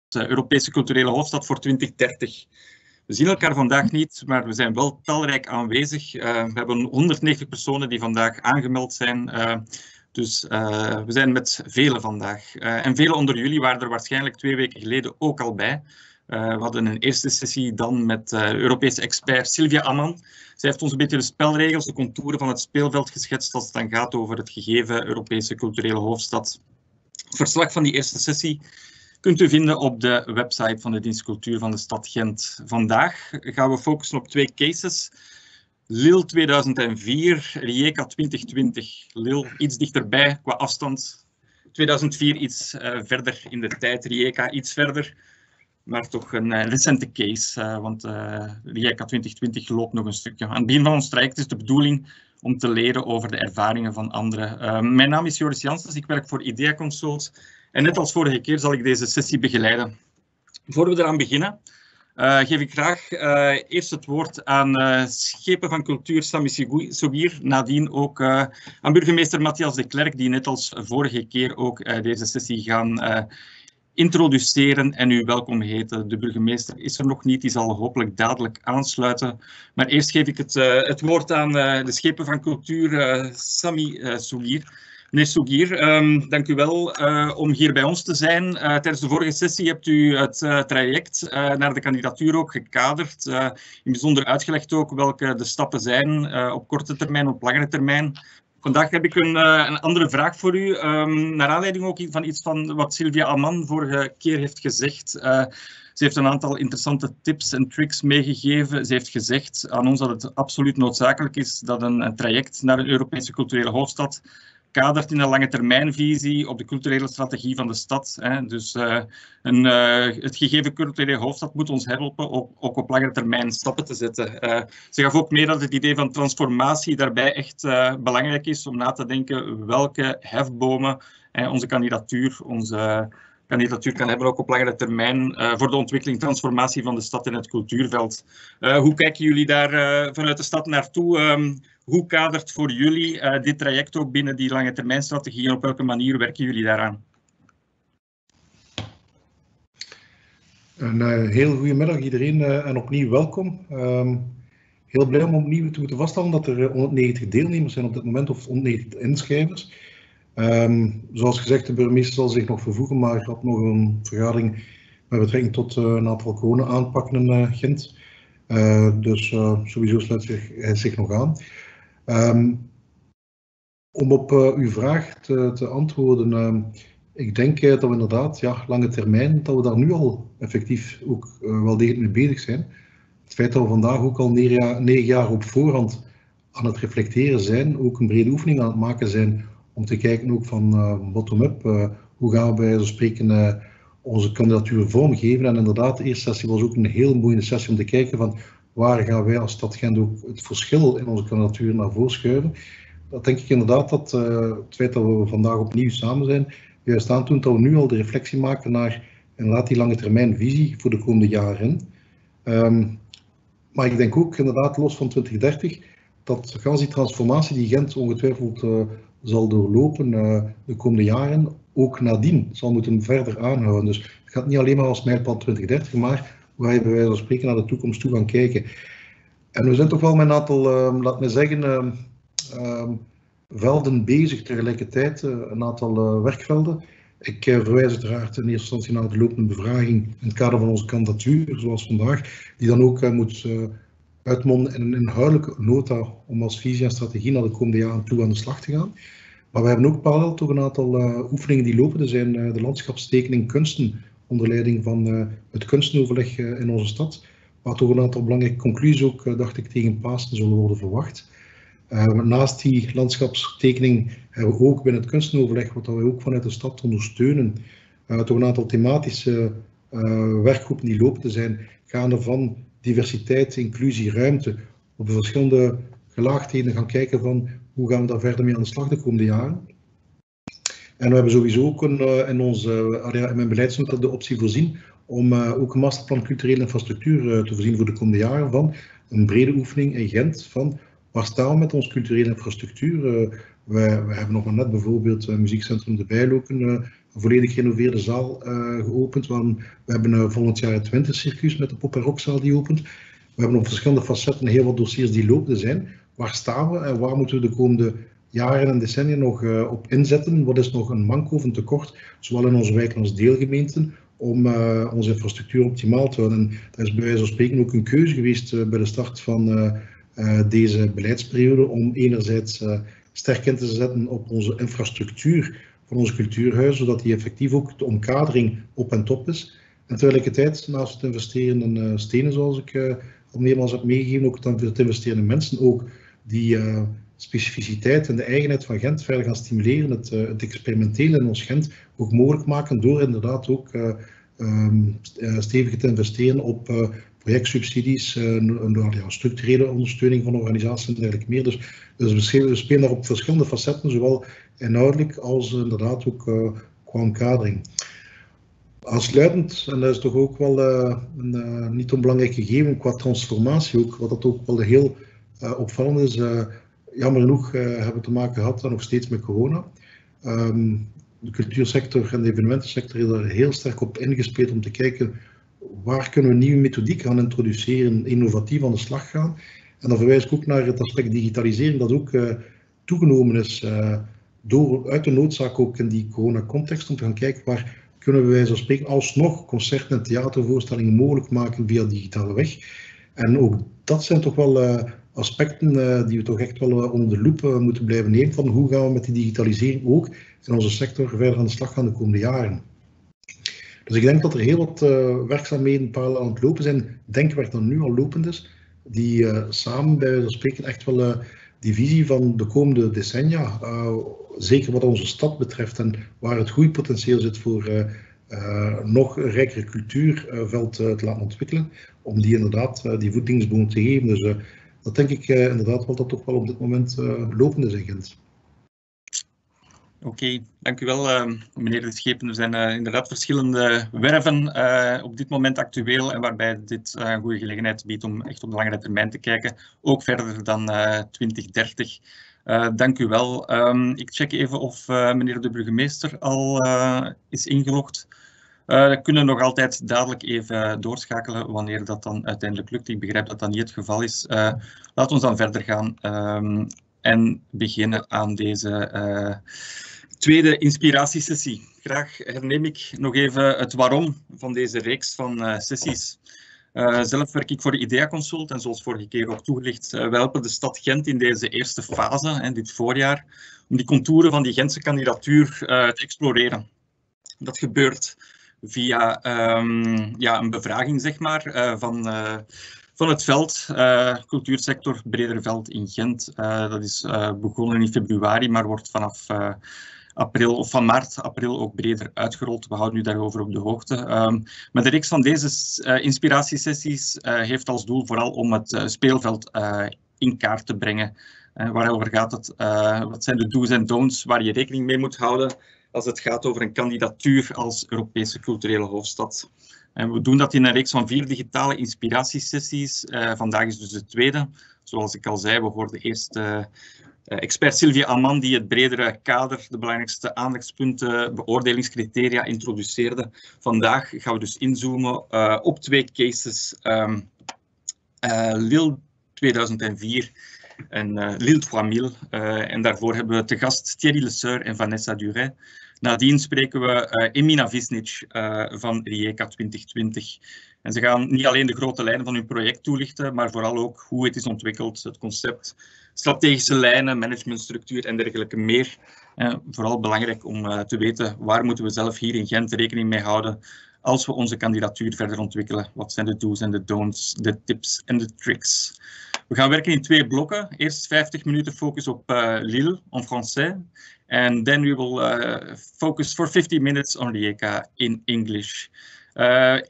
Europese culturele hoofdstad voor 2030. We zien elkaar vandaag niet, maar we zijn wel talrijk aanwezig. We hebben 190 personen die vandaag aangemeld zijn. Dus we zijn met velen vandaag. En velen onder jullie waren er waarschijnlijk 2 weken geleden ook al bij. We hadden een eerste sessie dan met Europese expert Sylvia Ammann. Zij heeft ons een beetje de spelregels, de contouren van het speelveld geschetst als het dan gaat over het gegeven Europese culturele hoofdstad. Verslag van die eerste sessie kunt u vinden op de website van de Dienst Cultuur van de stad Gent. Vandaag gaan we focussen op 2 cases. Lille 2004, Rijeka 2020. Lille iets dichterbij qua afstand. 2004 iets verder in de tijd, Rijeka iets verder. Maar toch een recente case, want Rijeka 2020 loopt nog een stukje. Aan het begin van ons traject is de bedoeling om te leren over de ervaringen van anderen. Mijn naam is Joris Janssens, ik werk voor Idea Consult. En net als vorige keer zal ik deze sessie begeleiden. Voor we eraan beginnen, geef ik graag eerst het woord aan Schepen van Cultuur Sami Sougir, nadien ook aan burgemeester Matthias de Klerk, die net als vorige keer ook deze sessie gaan introduceren en u welkom heten. De burgemeester is er nog niet, die zal hopelijk dadelijk aansluiten. Maar eerst geef ik het woord aan de Schepen van Cultuur Sami Sougir. Meneer Sougir, dank u wel om hier bij ons te zijn. Tijdens de vorige sessie hebt u het traject naar de kandidatuur ook gekaderd. In bijzonder uitgelegd ook welke de stappen zijn op korte termijn, op langere termijn. Vandaag heb ik een andere vraag voor u, naar aanleiding ook van iets van wat Sylvia Ammann vorige keer heeft gezegd. Ze heeft een aantal interessante tips en tricks meegegeven. Ze heeft gezegd aan ons dat het absoluut noodzakelijk is dat een traject naar een Europese culturele hoofdstad kadert in een lange termijnvisie op de culturele strategie van de stad. Dus het gegeven culturele hoofdstad moet ons helpen ook op langere termijn stappen te zetten. Ze gaf ook mee dat het idee van transformatie daarbij echt belangrijk is om na te denken welke hefbomen onze kandidatuur kan hebben ook op langere termijn voor de ontwikkeling, transformatie van de stad en het cultuurveld. Hoe kijken jullie daar vanuit de stad naartoe? Hoe kadert voor jullie dit traject ook binnen die lange termijnstrategie en op welke manier werken jullie daaraan? Een heel goede middag iedereen en opnieuw welkom. Heel blij om opnieuw te moeten vaststellen dat er 190 deelnemers zijn op dit moment of 190 inschrijvers. Zoals gezegd, de burgemeester zal zich nog vervoegen, maar had nog een vergadering met betrekking tot een aantal corona-aanpakken in Gent. Dus sowieso sluit hij zich nog aan. Om op uw vraag te antwoorden, ik denk dat we inderdaad, lange termijn, dat we daar nu al effectief ook wel degelijk mee bezig zijn. Het feit dat we vandaag ook al 9 jaar op voorhand aan het reflecteren zijn, ook een brede oefening aan het maken zijn, om te kijken ook van bottom-up, hoe gaan we bij wijze van spreken onze kandidatuur vormgeven. En inderdaad, de eerste sessie was ook een heel mooie sessie om te kijken van waar gaan wij als stad Gent ook het verschil in onze kandidatuur naar voren schuiven. Dat denk ik inderdaad dat het feit dat we vandaag opnieuw samen zijn, juist aantoont dat we nu al de reflectie maken naar inderdaad die lange termijn visie voor de komende jaren. Maar ik denk ook inderdaad los van 2030 dat gans die transformatie die Gent ongetwijfeld zal doorlopen de komende jaren, ook nadien zal moeten verder aanhouden. Dus het gaat niet alleen maar als mijlpaal 2030, maar waar je bij wijze van spreken naar de toekomst toe gaan kijken. En we zijn toch wel met een aantal, laat me zeggen, velden bezig tegelijkertijd, een aantal werkvelden. Ik verwijs uiteraard in eerste instantie naar de lopende bevraging in het kader van onze kandidatuur, zoals vandaag, die dan ook moet uitmonden in een inhoudelijke nota om als visie en strategie naar de komende jaren toe aan de slag te gaan. Maar we hebben ook parallel toch een aantal oefeningen die lopen. Er zijn de landschapstekening kunsten onder leiding van het kunstenoverleg in onze stad, waar toch een aantal belangrijke conclusies ook, dacht ik, tegen Pasen zullen worden verwacht. Naast die landschapstekening hebben we ook binnen het kunstenoverleg, wat we ook vanuit de stad ondersteunen, toch een aantal thematische werkgroepen die lopen te zijn, gaande van diversiteit, inclusie, ruimte, op de verschillende gelaagdheden gaan kijken van hoe gaan we daar verder mee aan de slag de komende jaren. En we hebben sowieso ook in mijn beleidsnota de optie voorzien om ook een masterplan culturele infrastructuur te voorzien voor de komende jaren van een brede oefening in Gent van waar staan we met onze culturele infrastructuur. We hebben nog maar net bijvoorbeeld Muziekcentrum De Bijl ook een een volledig gerenoveerde zaal geopend. We hebben volgend jaar het wintercircuus met de pop- en rockzaal die opent. We hebben op verschillende facetten heel wat dossiers die lopende zijn. Waar staan we en waar moeten we de komende jaren en decennia nog op inzetten? Wat is nog een manco of een tekort, zowel in onze wijken als deelgemeenten, om onze infrastructuur optimaal te houden? En dat is bij wijze van spreken ook een keuze geweest bij de start van deze beleidsperiode om enerzijds sterk in te zetten op onze infrastructuur van onze cultuurhuizen, zodat die effectief ook de omkadering op en top is. En tegelijkertijd, naast het investeren in stenen, zoals ik al meermaals heb meegegeven, ook het investeren in mensen, ook die specificiteit en de eigenheid van Gent verder gaan stimuleren, het experimentele in ons Gent ook mogelijk maken door inderdaad ook stevig te investeren op projectsubsidies, structurele ondersteuning van organisaties en dergelijke meer. Dus we spelen daar op verschillende facetten, zowel inhoudelijk als inderdaad ook qua omkadering. Aansluitend, en dat is toch ook wel een niet onbelangrijk gegeven qua transformatie, ook, wat dat ook wel heel opvallend is. Jammer genoeg hebben we te maken gehad nog steeds met corona. De cultuursector en de evenementensector is daar heel sterk op ingespeeld om te kijken waar kunnen we nieuwe methodiek gaan introduceren, innovatief aan de slag gaan. En dan verwijs ik ook naar het aspect digitalisering dat ook toegenomen is uit de noodzaak ook in die corona-context om te gaan kijken waar kunnen we bij wijze van spreken alsnog concerten en theatervoorstellingen mogelijk maken via digitale weg. En ook dat zijn toch wel aspecten die we toch echt wel onder de loep moeten blijven nemen van hoe gaan we met die digitalisering ook in onze sector verder aan de slag gaan de komende jaren. Dus ik denk dat er heel wat werkzaamheden parallel aan het lopen zijn, denkwerk dat nu al lopend is, die samen bij wijze van spreken echt wel die visie van de komende decennia, zeker wat onze stad betreft en waar het groeipotentieel zit voor nog een rijkere cultuurveld te laten ontwikkelen, om die inderdaad die voedingsbodem te geven. Dus dat denk ik inderdaad wel dat toch wel op dit moment lopend is in Gent. Oké, dank u wel, meneer De Schepen. Er zijn inderdaad verschillende werven op dit moment actueel en waarbij dit een goede gelegenheid biedt om echt op de langere termijn te kijken, ook verder dan 2030. Dank u wel. Ik check even of meneer de burgemeester al is ingelogd. We kunnen nog altijd dadelijk even doorschakelen wanneer dat dan uiteindelijk lukt. Ik begrijp dat dat niet het geval is. Laten we dan verder gaan en beginnen aan deze tweede inspiratiesessie. Graag herneem ik nog even het waarom van deze reeks van sessies. Zelf werk ik voor de IDEA Consult en zoals vorige keer ook toegelicht, we helpen de stad Gent in deze eerste fase, dit voorjaar, om die contouren van die Gentse kandidatuur te exploreren. Dat gebeurt via een bevraging, zeg maar, van het veld, cultuursector, breder veld in Gent. Dat is begonnen in februari, maar wordt vanaf april of van maart, april ook breder uitgerold. We houden u daarover op de hoogte. Maar de reeks van deze inspiratiesessies heeft als doel vooral om het speelveld in kaart te brengen. Waarover gaat het? Wat zijn de do's en don'ts waar je rekening mee moet houden als het gaat over een kandidatuur als Europese culturele hoofdstad? En we doen dat in een reeks van 4 digitale inspiratiesessies. Vandaag is dus de tweede. Zoals ik al zei, we hoorden eerst expert Sylvia Amman die het bredere kader, de belangrijkste aandachtspunten, beoordelingscriteria introduceerde. Vandaag gaan we dus inzoomen op 2 cases. Lille 2004 en Lille 3000. En daarvoor hebben we te gast Thierry Leseur en Vanessa Duret. Nadien spreken we Emina Visnic van Rijeka 2020. En ze gaan niet alleen de grote lijnen van hun project toelichten, maar vooral ook hoe het is ontwikkeld, het concept, strategische lijnen, managementstructuur en dergelijke meer. Vooral belangrijk om te weten waar moeten we zelf hier in Gent rekening mee houden als we onze kandidatuur verder ontwikkelen. Wat zijn de do's en de don'ts, de tips en de tricks? We gaan werken in 2 blokken. Eerst 50 minuten focus op Lille en français. And then we will focus for 50 minutes on Rijeka in English.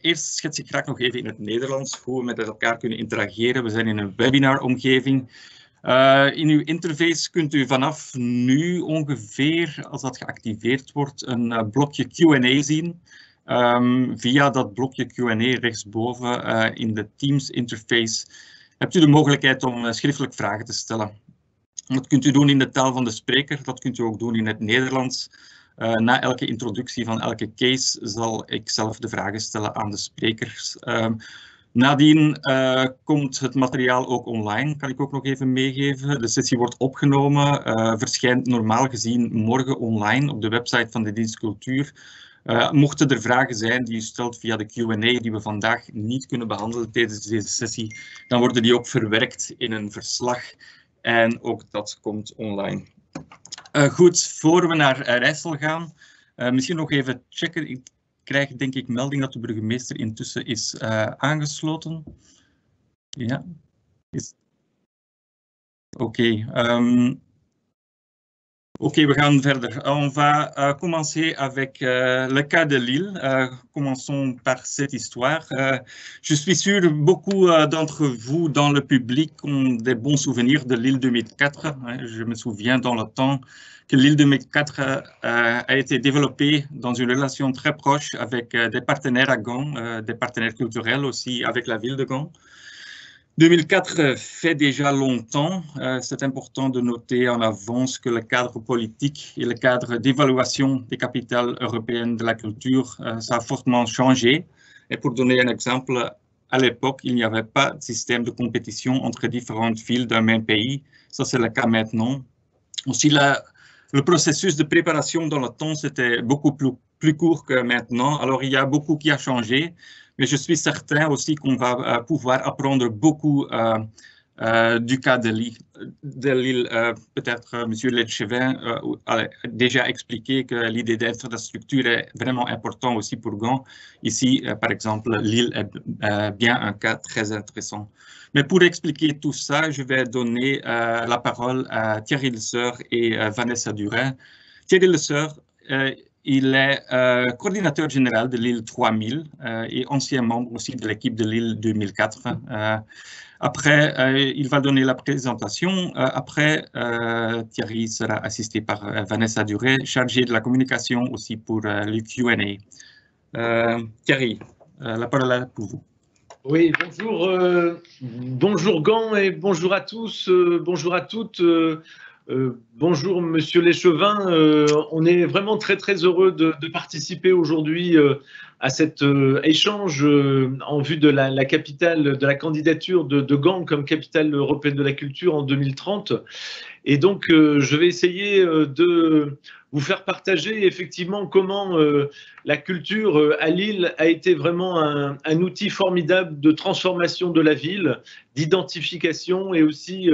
Eerst schets ik graag nog even in het Nederlands hoe we met elkaar kunnen interageren. We zijn in een webinar-omgeving. In uw interface kunt u vanaf nu ongeveer, als dat geactiveerd wordt, een blokje Q&A zien. Via dat blokje Q&A rechtsboven in de Teams interface hebt u de mogelijkheid om schriftelijk vragen te stellen. Dat kunt u doen in de taal van de spreker, dat kunt u ook doen in het Nederlands. Na elke introductie van elke case zal ik zelf de vragen stellen aan de sprekers. Nadien komt het materiaal ook online, kan ik ook nog even meegeven. De sessie wordt opgenomen, verschijnt normaal gezien morgen online op de website van de Dienst Cultuur. Mochten er vragen zijn die u stelt via de Q&A die we vandaag niet kunnen behandelen tijdens deze sessie, dan worden die ook verwerkt in een verslag en ook dat komt online. Goed, voor we naar Rijssel gaan, misschien nog even checken. Ik krijg denk ik melding dat de burgemeester intussen is aangesloten. Ja. Oké. Oké, we gaan verder. On va commencer avec le cas de Lille. Commençons par cette histoire. Je suis sûr beaucoup d'entre vous dans le public ont des bons souvenirs de Lille 2004. Je me souviens dans le temps que Lille 2004 a été développée dans une relation très proche avec des partenaires à Gand, des partenaires culturels aussi avec la ville de Gand. 2004 fait déjà longtemps. C'est important de noter en avance que le cadre politique et le cadre d'évaluation des capitales européennes de la culture, ça a fortement changé. Et pour donner un exemple, à l'époque, il n'y avait pas de système de compétition entre différentes villes d'un même pays. Ça, c'est le cas maintenant. Aussi, le processus de préparation dans le temps, c'était beaucoup plus court que maintenant. Alors, il y a beaucoup qui a changé. Mais je suis certain aussi qu'on va pouvoir apprendre beaucoup du cas de Lille. Peut-être M. Letchevin a déjà expliqué que l'idée d'infrastructure est vraiment importante aussi pour Gand. Ici, par exemple, Lille est bien un cas très intéressant. Mais pour expliquer tout ça, je vais donner la parole à Thierry Lesseur et Vanessa Durin. Thierry Lesseur, il est coordinateur général de Lille 3000 et ancien membre aussi de l'équipe de Lille 2004. Après, il va donner la présentation. Après, Thierry sera assisté par Vanessa Duret, chargée de la communication aussi pour le Q&A. Thierry, la parole est pour vous. Oui, bonjour, bonjour Gand et bonjour à tous, bonjour à toutes. Bonjour Monsieur Léchevin, on est vraiment très heureux de participer aujourd'hui à cet échange en vue de la capitale, de la candidature de Gand comme capitale européenne de la culture en 2030. Et donc je vais essayer de vous faire partager effectivement comment la culture à Lille a été vraiment un outil formidable de transformation de la ville, d'identification et aussi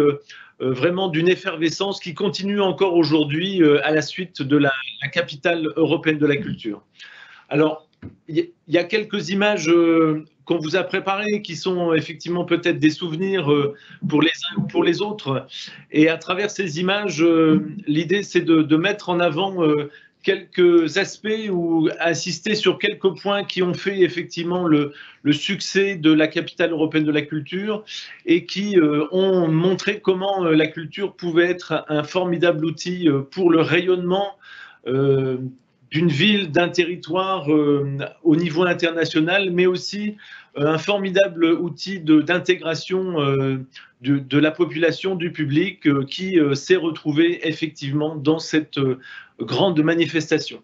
vraiment d'une effervescence qui continue encore aujourd'hui à la suite de la capitale européenne de la culture. Alors, il y a quelques images qu'on vous a préparées qui sont effectivement peut-être des souvenirs pour les uns ou pour les autres. Et à travers ces images, l'idée c'est de mettre en avant quelques aspects ou insister sur quelques points qui ont fait effectivement le succès de la capitale européenne de la culture et qui ont montré comment la culture pouvait être un formidable outil pour le rayonnement d'une ville, d'un territoire au niveau international, mais aussi un formidable outil d'intégration de la population, du public, qui s'est retrouvé effectivement dans cette grande manifestation.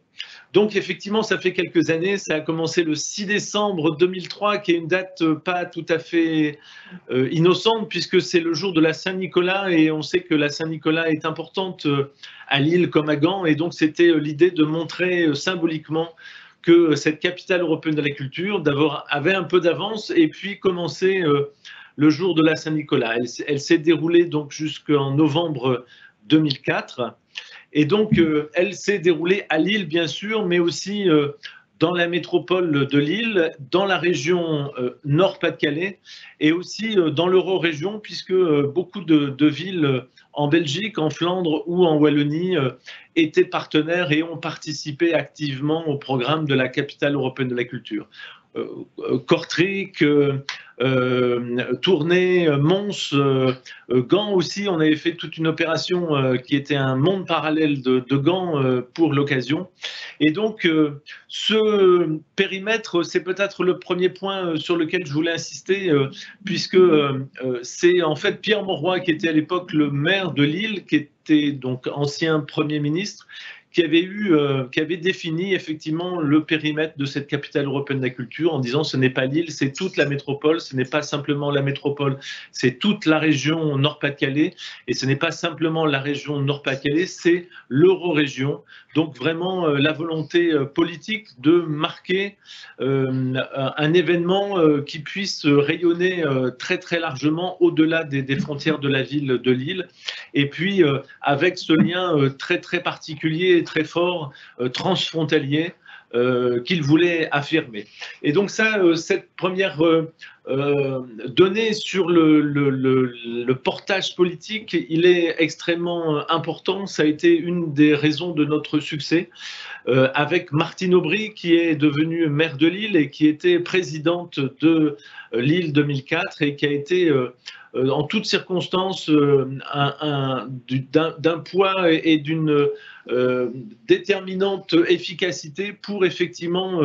Donc effectivement, ça fait quelques années, ça a commencé le 6 décembre 2003, qui est une date pas tout à fait innocente, puisque c'est le jour de la Saint-Nicolas, et on sait que la Saint-Nicolas est importante à Lille comme à Gand, et donc c'était l'idée de montrer symboliquement que cette capitale européenne de la culture d'abord avait un peu d'avance, et puis commençait le jour de la Saint-Nicolas. Elle s'est déroulée donc jusqu'en novembre 2004. Et donc, elle s'est déroulée à Lille, bien sûr, mais aussi dans la métropole de Lille, dans la région Nord-Pas-de-Calais et aussi dans l'Euro-région, puisque beaucoup de villes en Belgique, en Flandre ou en Wallonie étaient partenaires et ont participé activement au programme de la capitale européenne de la culture. Kortrijk, Tournai, Mons, Gand aussi, on avait fait toute une opération qui était un monde parallèle de Gand pour l'occasion. Et donc, ce périmètre, c'est peut-être le premier point sur lequel je voulais insister, puisque c'est en fait Pierre Mauroy, qui était à l'époque le maire de Lille, qui était donc ancien Premier ministre, qui avait défini effectivement le périmètre de cette capitale européenne de la culture en disant ce n'est pas Lille, c'est toute la métropole, ce n'est pas simplement la métropole, c'est toute la région Nord-Pas-de-Calais, et ce n'est pas simplement la région Nord-Pas-de-Calais, c'est l'Euro-région. Donc vraiment la volonté politique de marquer un événement qui puisse rayonner très très largement au-delà des frontières de la ville de Lille, et puis avec ce lien très très particulier et très fort transfrontalier qu'il voulait affirmer. Et donc ça, cette première donnée sur le portage politique, il est extrêmement important. Ça a été une des raisons de notre succès, avec Martine Aubry, qui est devenue maire de Lille et qui était présidente de Lille 2004 et qui a été en toutes circonstances d'un poids et d'une déterminante efficacité pour effectivement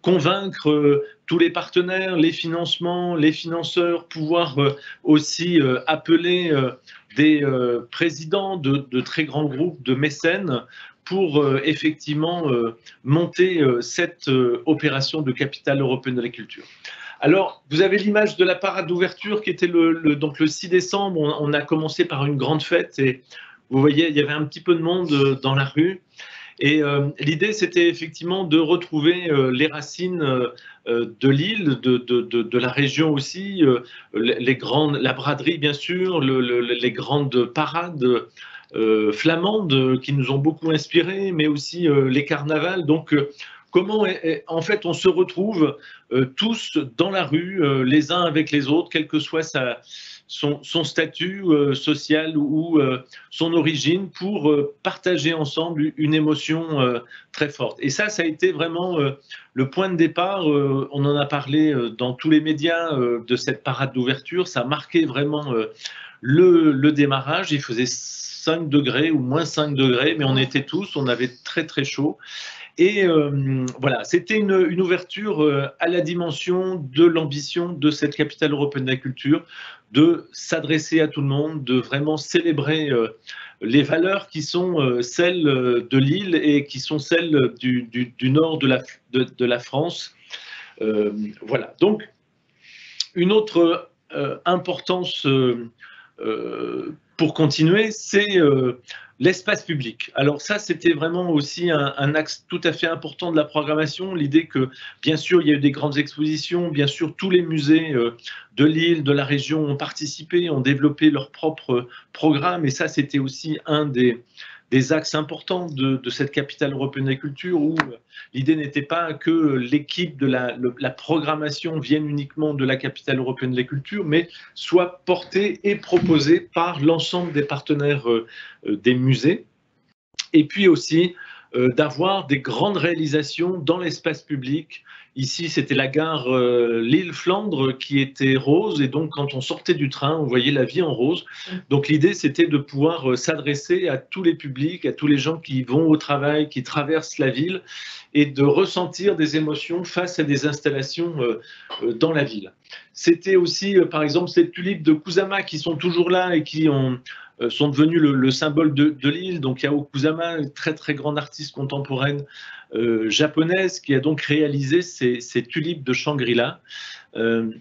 convaincre tous les partenaires, les financements, les financeurs, pouvoir aussi appeler des présidents de très grands groupes de mécènes pour effectivement monter cette opération de capitale européenne de la culture. Alors, vous avez l'image de la parade d'ouverture qui était donc le 6 décembre. On a commencé par une grande fête et vous voyez, il y avait un petit peu de monde dans la rue. Et l'idée, c'était effectivement de retrouver les racines de Lille, de la région aussi, la braderie bien sûr, les grandes parades flamandes qui nous ont beaucoup inspirés, mais aussi les carnavals. Donc, comment en fait on se retrouve tous dans la rue, les uns avec les autres, quel que soit son statut social ou son origine, pour partager ensemble une émotion très forte. Et ça a été vraiment le point de départ. On en a parlé dans tous les médias de cette parade d'ouverture. Ça a marqué vraiment le démarrage. Il faisait 5 degrés ou moins 5 degrés, mais on était tous, on avait très très chaud. Et voilà, c'était une ouverture à la dimension de l'ambition de cette capitale européenne de la culture, de s'adresser à tout le monde, de vraiment célébrer les valeurs qui sont celles de Lille et qui sont celles du nord de la France. Voilà, donc une autre importance pour continuer, c'est l'espace public. Alors ça, c'était vraiment aussi un axe tout à fait important de la programmation. L'idée que, bien sûr, il y a eu des grandes expositions, bien sûr, tous les musées de Lille, de la région ont participé, ont développé leur propre programme. Et ça, c'était aussi un des axes importants de cette capitale européenne de la culture, où l'idée n'était pas que l'équipe de la programmation vienne uniquement de la capitale européenne de la culture, mais soit portée et proposée par l'ensemble des partenaires des musées, et puis aussi d'avoir des grandes réalisations dans l'espace public. Ici, c'était la gare Lille-Flandre qui était rose, et donc quand on sortait du train, on voyait la vie en rose. Donc l'idée, c'était de pouvoir s'adresser à tous les publics, à tous les gens qui vont au travail, qui traversent la ville, et de ressentir des émotions face à des installations dans la ville. C'était aussi, par exemple, ces tulipes de Kusama qui sont toujours là et qui sont devenus le symbole de Lille. Donc Yao Kusama, une très très grande artiste contemporaine japonaise, qui a donc réalisé ces tulipes de Shangri-La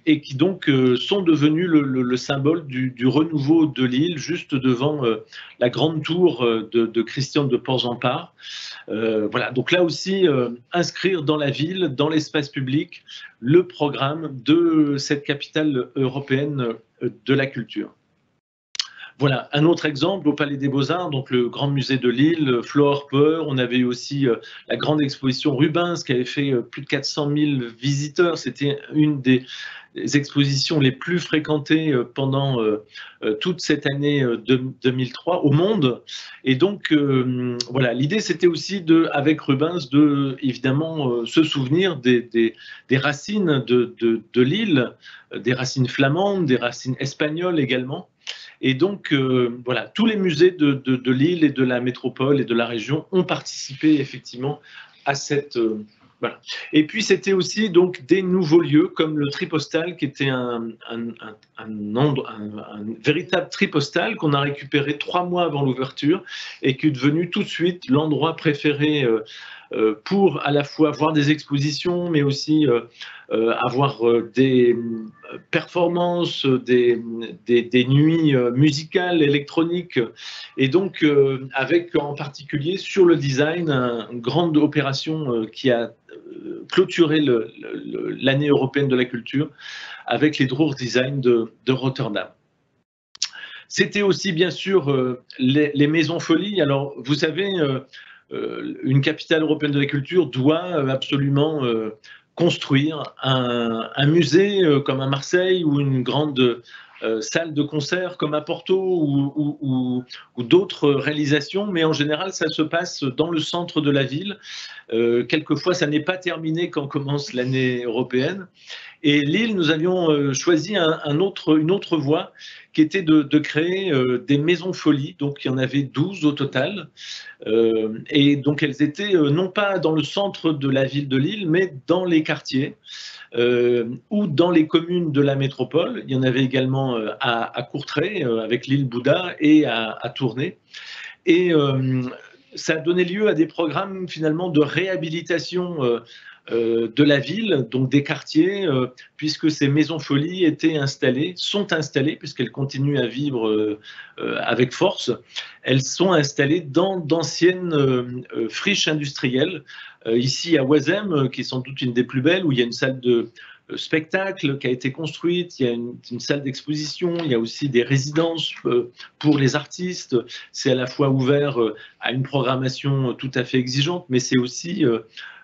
et qui donc sont devenues le symbole du renouveau de Lille, juste devant la grande tour de Christian de Porzampar. Voilà, donc là aussi, inscrire dans la ville, dans l'espace public, le programme de cette capitale européenne de la culture. Voilà, un autre exemple au Palais des Beaux-Arts, donc le Grand Musée de Lille, Flo Harper. On avait eu aussi la grande exposition Rubens qui avait fait plus de 400 000 visiteurs. C'était une des expositions les plus fréquentées pendant toute cette année 2003 au monde. Et donc, voilà, l'idée c'était aussi, avec Rubens, de évidemment se souvenir des racines de Lille, des racines flamandes, des racines espagnoles également. Et donc, voilà, tous les musées de Lille et de la métropole et de la région ont participé effectivement à cette Voilà. Et puis c'était aussi donc des nouveaux lieux comme le Tripostal qui était un véritable Tripostal qu'on a récupéré 3 mois avant l'ouverture et qui est devenu tout de suite l'endroit préféré pour à la fois voir des expositions mais aussi avoir des performances, des nuits musicales, électroniques et donc avec en particulier sur le design une grande opération qui a clôturé l'année européenne de la culture avec les Droog Design de Rotterdam. C'était aussi bien sûr les maisons folies. Alors vous savez, une capitale européenne de la culture doit absolument construire un musée comme à Marseille ou une grande salle de concert comme à Porto ou d'autres réalisations, mais en général ça se passe dans le centre de la ville. Quelquefois ça n'est pas terminé quand commence l'année européenne. Et Lille, nous avions choisi une autre voie qui était de créer des maisons folies. Donc il y en avait 12 au total. Et donc elles étaient non pas dans le centre de la ville de Lille, mais dans les quartiers ou dans les communes de la métropole. Il y en avait également à Courtrai, avec l'île Bouddha, et à Tournai. Et ça a donné lieu à des programmes finalement de réhabilitation de la ville, donc des quartiers, puisque ces maisons folies sont installées, puisqu'elles continuent à vivre avec force, elles sont installées dans d'anciennes friches industrielles, ici à Oisem, qui est sans doute une des plus belles, où il y a une salle de spectacle qui a été construite, il y a une salle d'exposition, il y a aussi des résidences pour les artistes, c'est à la fois ouvert à une programmation tout à fait exigeante, mais c'est aussi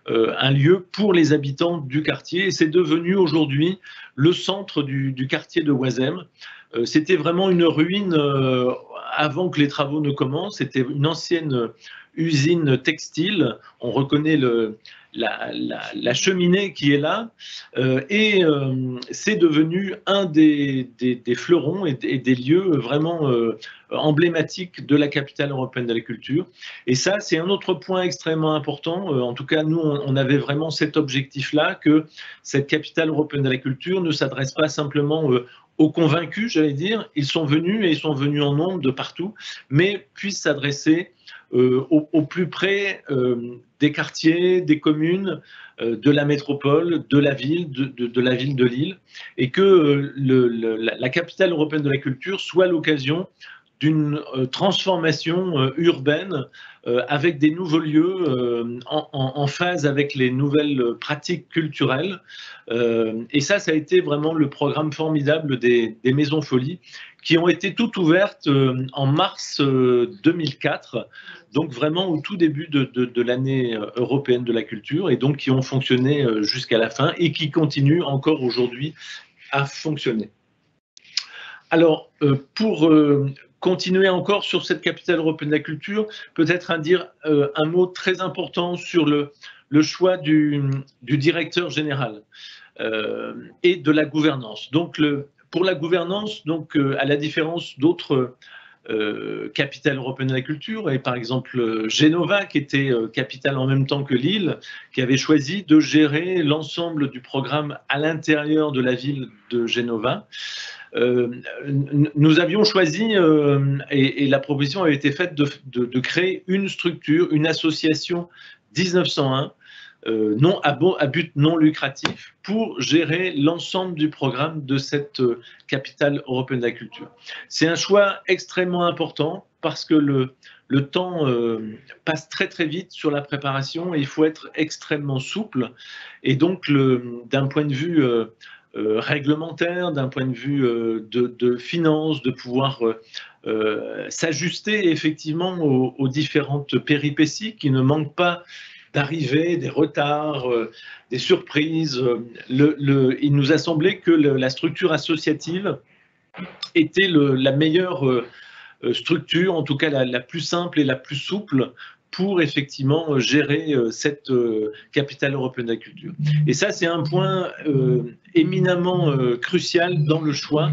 un lieu pour les habitants du quartier et c'est devenu aujourd'hui le centre du quartier de Oisem. C'était vraiment une ruine avant que les travaux ne commencent, c'était une ancienne usine textile, on reconnaît la cheminée qui est là et c'est devenu un des fleurons et des lieux vraiment emblématiques de la capitale européenne de la culture. Et ça, c'est un autre point extrêmement important. En tout cas, nous, on avait vraiment cet objectif-là, que cette capitale européenne de la culture ne s'adresse pas simplement aux convaincus, j'allais dire, ils sont venus et ils sont venus en nombre de partout, mais puissent s'adresser au plus près des quartiers, des communes, de la métropole, de la ville, de la ville de Lille, et que la capitale européenne de la culture soit l'occasion d'une transformation urbaine avec des nouveaux lieux en phase avec les nouvelles pratiques culturelles. Et ça a été vraiment le programme formidable des Maisons Folies qui ont été toutes ouvertes en mars 2004, donc vraiment au tout début de l'année européenne de la culture, et donc qui ont fonctionné jusqu'à la fin et qui continuent encore aujourd'hui à fonctionner. Alors, pour continuer encore sur cette capitale européenne de la culture, peut-être dire un mot très important sur le choix du directeur général et de la gouvernance. Donc, pour la gouvernance, donc, à la différence d'autres capitale européenne de la culture, et par exemple Genova, qui était capitale en même temps que Lille, qui avait choisi de gérer l'ensemble du programme à l'intérieur de la ville de Genova. Nous avions choisi, et la proposition avait été faite de créer une structure, une association 1901, à but non lucratif, pour gérer l'ensemble du programme de cette capitale européenne de la culture. C'est un choix extrêmement important parce que le temps passe très très vite sur la préparation et il faut être extrêmement souple. Et donc, d'un point de vue réglementaire, d'un point de vue de finances, de pouvoir s'ajuster effectivement aux différentes péripéties qui ne manquent pas d'arrivées, des retards, des surprises. Il nous a semblé que la structure associative était la meilleure structure, en tout cas la plus simple et la plus souple pour effectivement gérer cette capitale européenne de la culture. Et ça, c'est un point éminemment crucial dans le choix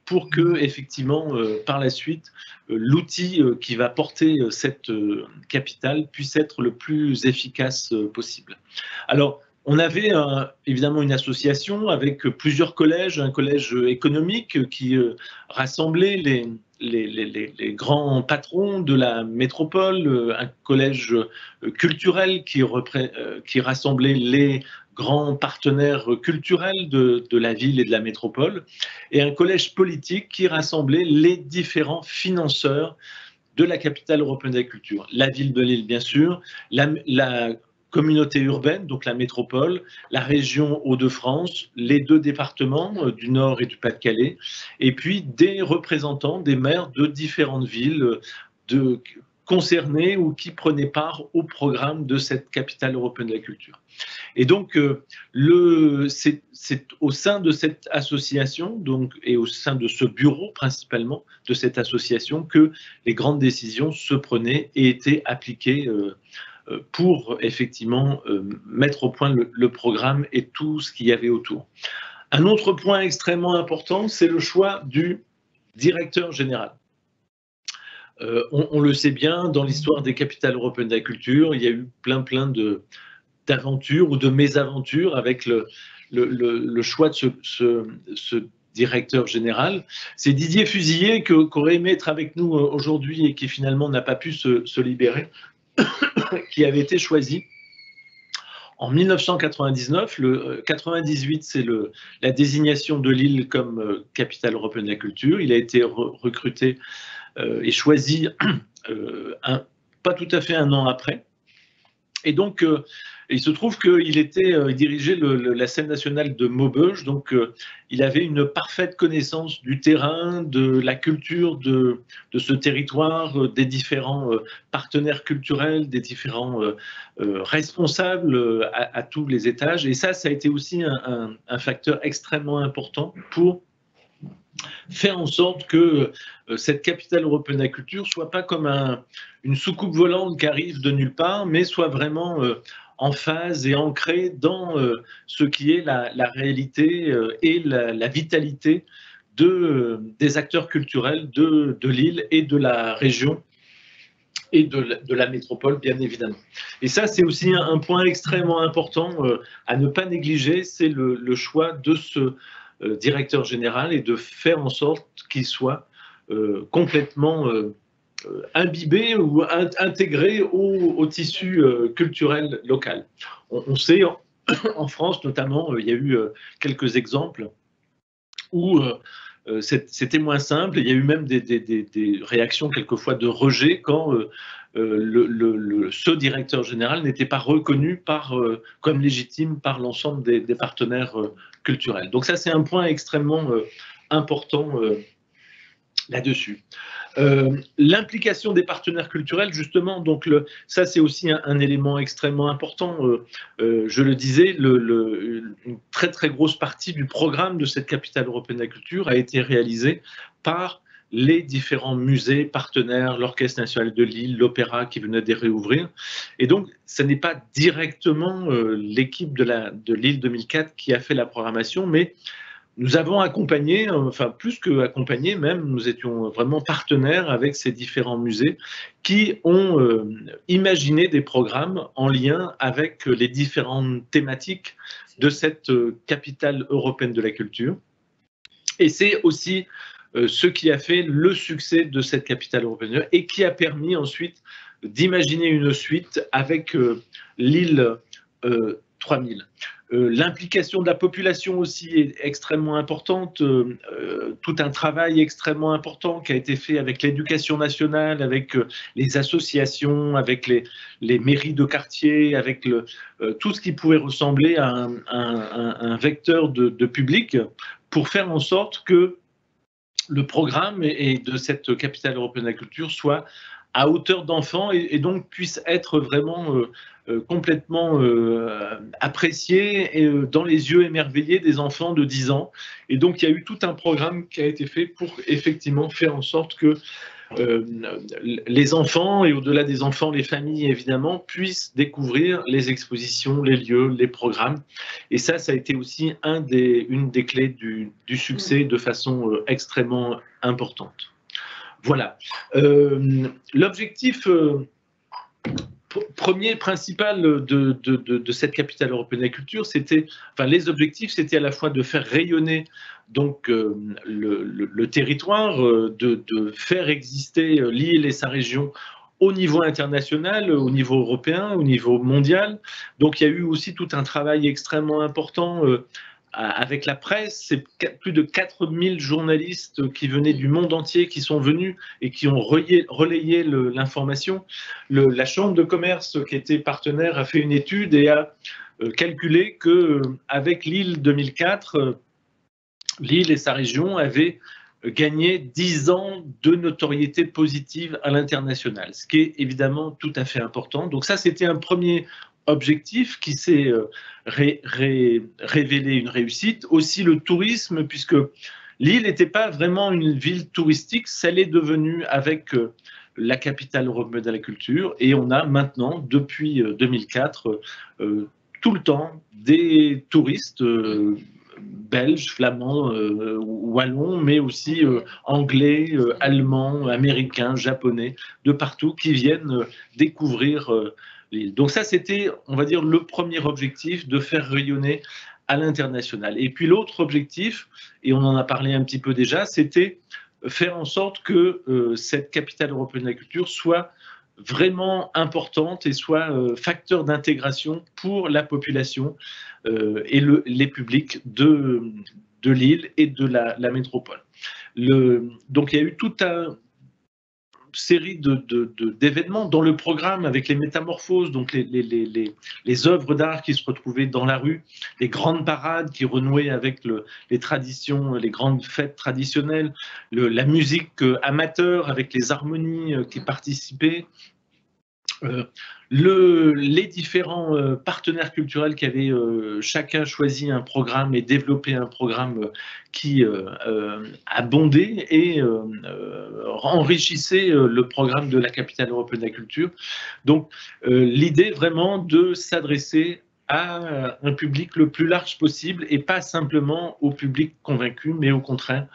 pour que, effectivement, par la suite, l'outil qui va porter cette capitale puisse être le plus efficace possible. Alors, On avait évidemment une association avec plusieurs collèges, un collège économique qui rassemblait les grands patrons de la métropole, un collège culturel qui rassemblait les grands partenaires culturels de la ville et de la métropole, et un collège politique qui rassemblait les différents financeurs de la capitale européenne de la culture. La ville de Lille, bien sûr, la communauté urbaine, donc la métropole, la région Hauts-de-France, les 2 départements du Nord et du Pas-de-Calais, et puis des représentants, des maires de différentes villes concernées ou qui prenaient part au programme de cette capitale européenne de la culture. Et donc, c'est au sein de cette association et au sein de ce bureau principalement de cette association que les grandes décisions se prenaient et étaient appliquées pour effectivement mettre au point le programme et tout ce qu'il y avait autour. Un autre point extrêmement important, c'est le choix du directeur général. On le sait bien, dans l'histoire des capitales européennes de la culture, il y a eu plein d'aventures ou de mésaventures avec le choix de ce directeur général. C'est Didier Fusillé qu'aurait aimé être avec nous aujourd'hui et qui finalement n'a pas pu se libérer, qui avait été choisi en 1999. Le 98, c'est la désignation de Lille comme capitale européenne de la culture. Il a été recruté et choisi pas tout à fait un an après. Et donc, il se trouve qu'il dirigeait la scène nationale de Maubeuge, donc il avait une parfaite connaissance du terrain, de la culture de ce territoire, des différents partenaires culturels, des différents responsables à tous les étages. Et ça a été aussi un facteur extrêmement important pour faire en sorte que cette capitale européenne de la culture soit pas comme une soucoupe volante qui arrive de nulle part, mais soit vraiment en phase et ancrée dans ce qui est la réalité et la vitalité des acteurs culturels de Lille et de la région et de la métropole, bien évidemment. Et ça, c'est aussi un point extrêmement important à ne pas négliger, c'est le choix de ce directeur général et de faire en sorte qu'il soit complètement imbibé ou intégré au tissu culturel local. On sait, en France notamment, il y a eu quelques exemples où c'était moins simple. Il y a eu même des réactions quelquefois de rejet quand ce directeur général n'était pas reconnu comme légitime par l'ensemble des partenaires culturels. Donc ça, c'est un point extrêmement important là-dessus. L'implication des partenaires culturels, justement, donc ça c'est aussi un élément extrêmement important. Je le disais, une très très grosse partie du programme de cette capitale européenne de la culture a été réalisée par les différents musées partenaires, l'Orchestre national de Lille, l'Opéra qui venait de réouvrir. Et donc, ce n'est pas directement l'équipe de Lille 2004 qui a fait la programmation, mais nous avons accompagné, enfin plus que accompagné même, nous étions vraiment partenaires avec ces différents musées qui ont imaginé des programmes en lien avec les différentes thématiques de cette capitale européenne de la culture. Et c'est aussi ce qui a fait le succès de cette capitale européenne et qui a permis ensuite d'imaginer une suite avec Lille 3000. L'implication de la population aussi est extrêmement importante, tout un travail extrêmement important qui a été fait avec l'éducation nationale, avec les associations, avec les mairies de quartier, avec tout ce qui pouvait ressembler à un vecteur de public pour faire en sorte que le programme de cette capitale européenne de la culture soit à hauteur d'enfant et donc puisse être vraiment complètement apprécié et dans les yeux émerveillés des enfants de 10 ans. Et donc, il y a eu tout un programme qui a été fait pour effectivement faire en sorte que les enfants, et au-delà des enfants, les familles, évidemment, puissent découvrir les expositions, les lieux, les programmes. Et ça a été aussi une des clés du succès de façon extrêmement importante. Voilà. L'objectif premier principal de cette capitale européenne de la culture, c'était, enfin, les objectifs, c'était à la fois de faire rayonner donc le territoire, de faire exister l'île et sa région au niveau international, au niveau européen, au niveau mondial. Donc il y a eu aussi tout un travail extrêmement important avec la presse. C'est plus de 4000 journalistes qui venaient du monde entier, qui sont venus et qui ont relayé l'information. La Chambre de commerce, qui était partenaire, a fait une étude et a calculé qu'avec l'île 2004, l'île et sa région avaient gagné 10 ans de notoriété positive à l'international, ce qui est évidemment tout à fait important. Donc ça, c'était un premier objectif qui s'est révélé une réussite. Aussi le tourisme, puisque l'île n'était pas vraiment une ville touristique, ça l'est devenu avec la capitale européenne de la culture, et on a maintenant, depuis 2004, tout le temps des touristes belges, flamands, wallons, mais aussi anglais, allemands, américains, japonais, de partout, qui viennent découvrir l'île. Donc ça, c'était, on va dire, le premier objectif, de faire rayonner à l'international. Et puis l'autre objectif, et on en a parlé un petit peu déjà, c'était faire en sorte que cette capitale européenne de la culture soit vraiment importante et soit facteur d'intégration pour la population et les publics de l'île et de la métropole. Donc il y a eu toute une série d'événements dans le programme avec les métamorphoses, donc les œuvres d'art qui se retrouvaient dans la rue, les grandes parades qui renouaient avec les traditions, les grandes fêtes traditionnelles, la musique amateur avec les harmonies qui participaient, les différents partenaires culturels qui avaient chacun choisi un programme et développé un programme qui abondait et enrichissait le programme de la capitale européenne de la culture. Donc l'idée vraiment de s'adresser à un public le plus large possible et pas simplement au public convaincu, mais au contraire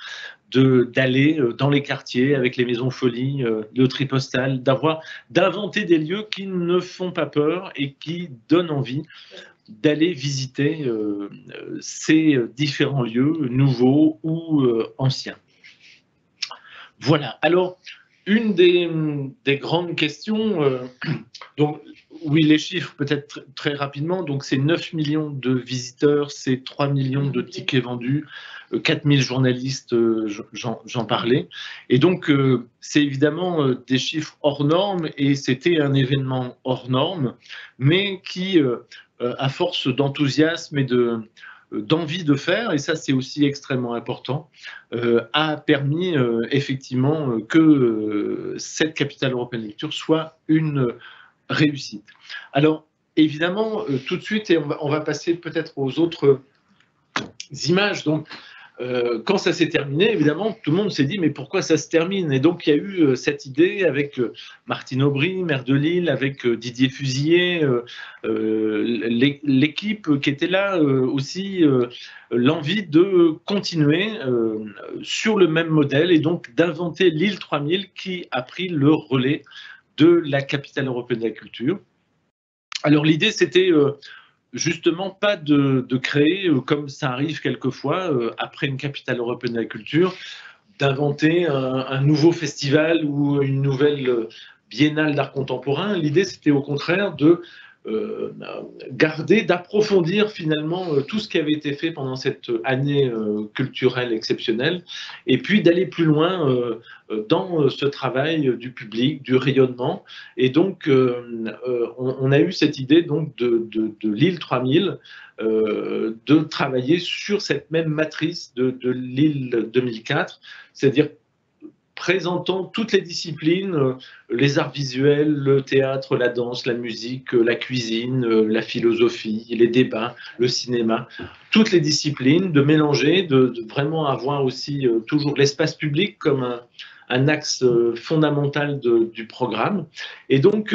d'aller dans les quartiers avec les maisons folies, le tripostal, d'inventer des lieux qui ne font pas peur et qui donnent envie d'aller visiter ces différents lieux, nouveaux ou anciens. Voilà. Alors, une des grandes questions, donc oui, les chiffres peut-être très rapidement, donc c'est 9 millions de visiteurs, c'est 3 millions de tickets vendus, 4000 journalistes, j'en parlais. Et donc, c'est évidemment des chiffres hors normes, et c'était un événement hors norme, mais qui, à force d'enthousiasme et d'envie de faire, et ça c'est aussi extrêmement important, a permis effectivement que cette capitale européenne de la culture soit une réussite. Alors, évidemment, tout de suite, et on va passer peut-être aux autres images. Donc, quand ça s'est terminé, évidemment, tout le monde s'est dit mais pourquoi ça se termine? Et donc il y a eu cette idée avec Martine Aubry, maire de Lille, avec Didier Fusilier, l'équipe qui était là aussi, l'envie de continuer sur le même modèle et donc d'inventer l'île 3000 qui a pris le relais de la capitale européenne de la culture. Alors l'idée c'était justement pas de créer, comme ça arrive quelquefois, après une capitale européenne de la culture, d'inventer un nouveau festival ou une nouvelle biennale d'art contemporain. L'idée, c'était au contraire de garder, d'approfondir finalement tout ce qui avait été fait pendant cette année culturelle exceptionnelle, et puis d'aller plus loin dans ce travail du public, du rayonnement. Et donc, on a eu cette idée donc de l'île 3000, de travailler sur cette même matrice de l'île 2004, c'est-à-dire présentant toutes les disciplines, les arts visuels, le théâtre, la danse, la musique, la cuisine, la philosophie, les débats, le cinéma, toutes les disciplines, de mélanger, de vraiment avoir aussi toujours l'espace public comme un axe fondamental du programme. Et donc,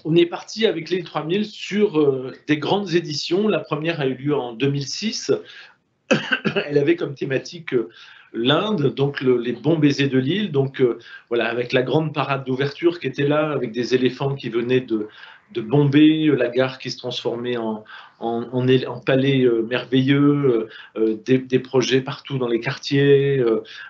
on est parti avec l'île 3000 sur des grandes éditions. La première a eu lieu en 2006. Elle avait comme thématique l'Inde, donc les bons baisers de l'île, donc voilà, avec la grande parade d'ouverture qui était là, avec des éléphants qui venaient de Bombay, la gare qui se transformait en palais merveilleux, des projets partout dans les quartiers,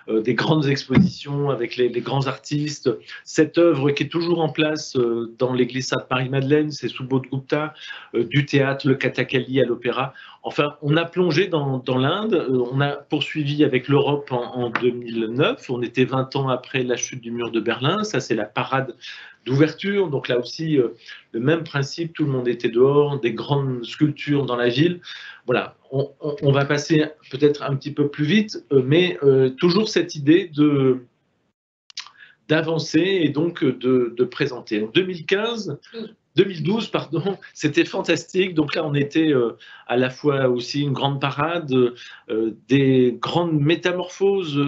des grandes expositions avec les grands artistes. Cette œuvre qui est toujours en place dans l'église Sainte-Marie-Madeleine, c'est Subodhgupta, du théâtre, le Kathakali à l'opéra. Enfin, on a plongé dans l'Inde, on a poursuivi avec l'Europe en 2009, on était 20 ans après la chute du mur de Berlin, ça c'est la parade d'ouverture, donc là aussi le même principe, tout le monde était dehors, des grandes sculptures dans la ville. Voilà, on va passer peut-être un petit peu plus vite, mais toujours cette idée d'avancer et donc de présenter. En 2012, pardon, c'était fantastique. Donc là, on était à la fois aussi une grande parade, des grandes métamorphoses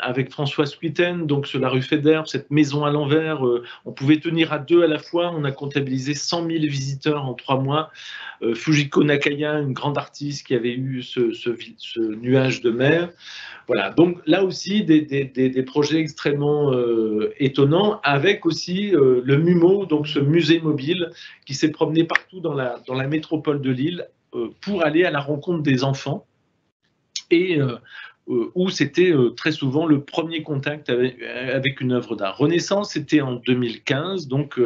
avec François Squitten, donc sur la rue Federbe, cette maison à l'envers. On pouvait tenir à deux à la fois. On a comptabilisé 100 000 visiteurs en 3 mois. Fujiko Nakaya, une grande artiste qui avait eu ce nuage de mer. Voilà, donc là aussi des projets extrêmement étonnants, avec aussi le MUMO, donc ce musée mobile qui s'est promené partout dans la métropole de Lille pour aller à la rencontre des enfants et où c'était très souvent le premier contact avec une œuvre d'art. Renaissance, c'était en 2015, donc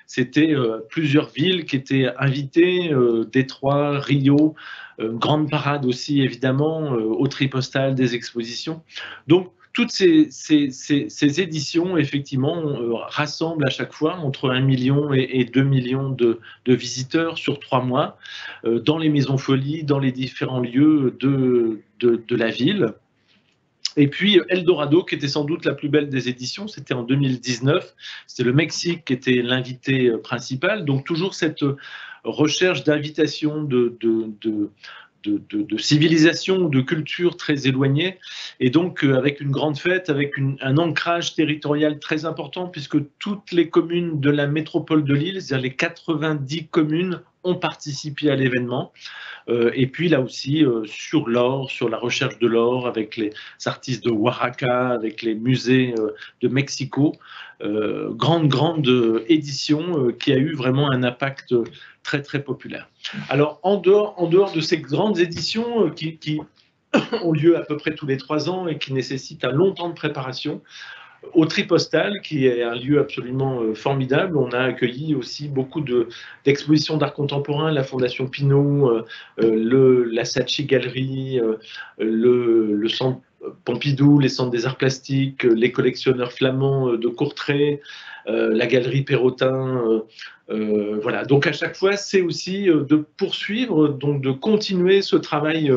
c'était plusieurs villes qui étaient invitées, Détroit, Rio, grande parade aussi évidemment, au Tripostale, des expositions. Donc toutes ces éditions, effectivement, rassemblent à chaque fois entre 1 million et 2 millions de visiteurs sur 3 mois, dans les maisons folies, dans les différents lieux de la ville. Et puis Eldorado, qui était sans doute la plus belle des éditions, c'était en 2019. C'était le Mexique qui était l'invité principal. Donc toujours cette recherche d'invitation de civilisation, de culture très éloignée, et donc avec une grande fête, avec un ancrage territorial très important, puisque toutes les communes de la métropole de Lille, c'est-à-dire les 90 communes, ont participé à l'événement. Et puis là aussi, sur l'or, sur la recherche de l'or, avec les artistes de Oaxaca, avec les musées de Mexico, grande édition qui a eu vraiment un impact très très populaire. Alors en dehors de ces grandes éditions qui ont lieu à peu près tous les 3 ans et qui nécessitent un long temps de préparation, au Tripostale, qui est un lieu absolument formidable, on a accueilli aussi beaucoup d'expositions d'art contemporain, la Fondation Pinault, la Saatchi Galerie, le Centre Pompidou, les centres des arts plastiques, les collectionneurs flamands de Courtrai, la Galerie Perrotin. Voilà. Donc à chaque fois, c'est aussi de poursuivre, donc de continuer ce travail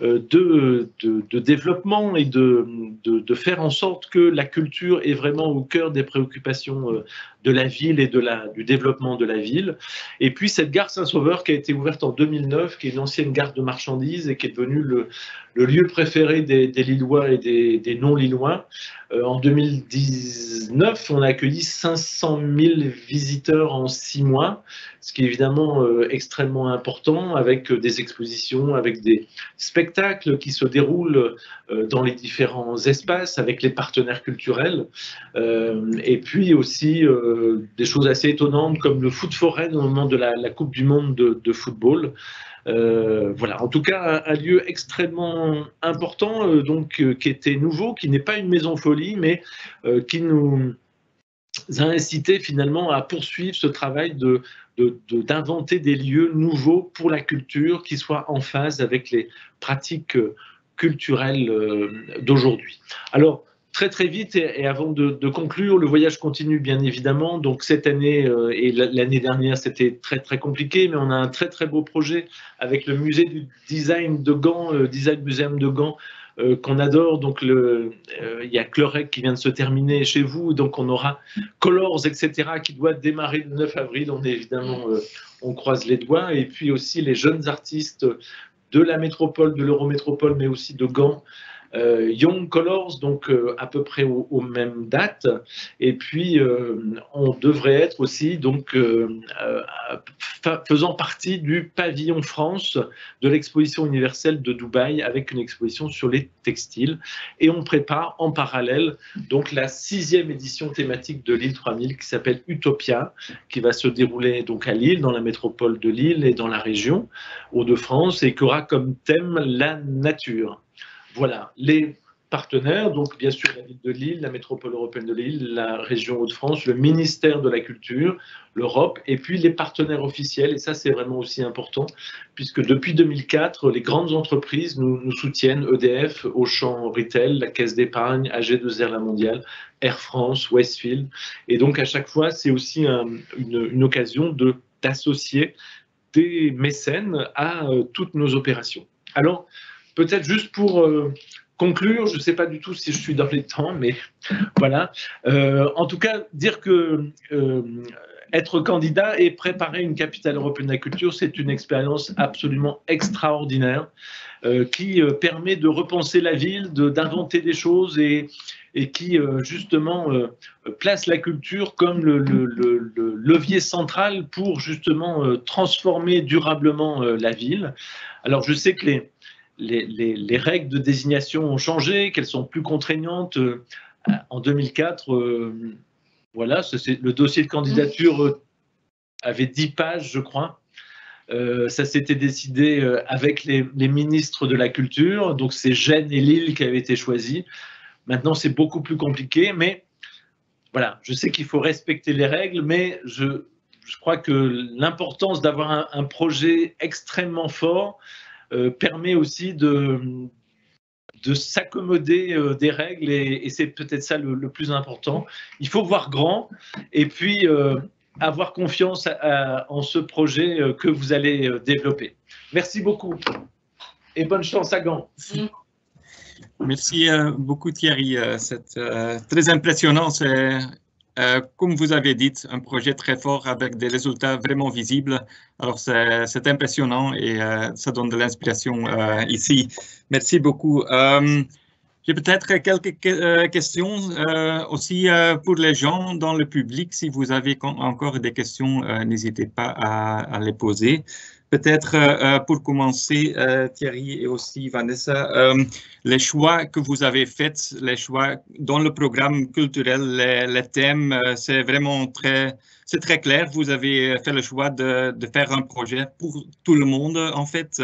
de développement et de faire en sorte que la culture est vraiment au cœur des préoccupations de la ville et du développement de la ville. Et puis cette gare Saint-Sauveur qui a été ouverte en 2009, qui est une ancienne gare de marchandises et qui est devenue le lieu préféré des Lillois et des non-Lillois. En 2019, on a accueilli 500 000 visiteurs en 6 mois, ce qui est évidemment extrêmement important, avec des expositions, avec des spectacles qui se déroulent dans les différents espaces, avec les partenaires culturels, et puis aussi des choses assez étonnantes comme le foot forain au moment de la Coupe du Monde de football. Voilà, en tout cas un lieu extrêmement important, donc qui était nouveau, qui n'est pas une maison folie, mais qui nous a incité finalement à poursuivre ce travail d'inventer des lieux nouveaux pour la culture qui soient en phase avec les pratiques culturelles d'aujourd'hui. Alors très très vite, et avant de conclure, le voyage continue bien évidemment. Donc cette année et l'année dernière, c'était très très compliqué, mais on a un très très beau projet avec le musée du design de Gand, Design Museum de Gand, qu'on adore. Donc il y a Clorec qui vient de se terminer chez vous, donc on aura Colors, etc., qui doit démarrer le 9 avril. On est évidemment, on croise les doigts. Et puis aussi les jeunes artistes de la métropole, de l'Eurométropole, mais aussi de Gand, Young Colors, donc à peu près aux mêmes dates. Et puis, on devrait être aussi donc faisant partie du pavillon France de l'exposition universelle de Dubaï, avec une exposition sur les textiles. Et on prépare en parallèle donc la 6e édition thématique de Lille 3000 qui s'appelle Utopia, qui va se dérouler donc à Lille, dans la métropole de Lille et dans la région Hauts-de-France, et qui aura comme thème la nature. Voilà, les partenaires, donc bien sûr la ville de Lille, la métropole européenne de Lille, la région Hauts-de-France, le ministère de la Culture, l'Europe, et puis les partenaires officiels, et ça c'est vraiment aussi important, puisque depuis 2004, les grandes entreprises nous soutiennent, EDF, Auchan Retail, la Caisse d'épargne, AG2R La Mondiale, Air France, Westfield, et donc à chaque fois c'est aussi une occasion d'associer des mécènes à toutes nos opérations. Alors, peut-être juste pour conclure, je ne sais pas du tout si je suis dans les temps, mais voilà. En tout cas, dire que être candidat et préparer une capitale européenne de la culture, c'est une expérience absolument extraordinaire qui permet de repenser la ville, d'inventer des choses et qui justement place la culture comme le levier central pour justement transformer durablement la ville. Alors je sais que les règles de désignation ont changé, qu'elles sont plus contraignantes. En 2004, voilà, le dossier de candidature avait 10 pages, je crois. Ça s'était décidé avec les ministres de la Culture, donc c'est Gênes et Lille qui avaient été choisis. Maintenant, c'est beaucoup plus compliqué, mais voilà, je sais qu'il faut respecter les règles, mais je crois que l'importance d'avoir un projet extrêmement fort permet aussi de s'accommoder des règles, et c'est peut-être ça le plus important. Il faut voir grand et puis avoir confiance en ce projet que vous allez développer. Merci beaucoup et bonne chance à Gand. Merci beaucoup Thierry, c'est très impressionnant. Comme vous avez dit, un projet très fort avec des résultats vraiment visibles. Alors c'est impressionnant et ça donne de l'inspiration ici. Merci beaucoup. J'ai peut-être quelques questions aussi pour les gens dans le public. Si vous avez encore des questions, n'hésitez pas à les poser. Peut-être pour commencer, Thierry et aussi Vanessa, les choix que vous avez faits, les choix dans le programme culturel, les thèmes, c'est vraiment très clair. Vous avez fait le choix de faire un projet pour tout le monde, en fait.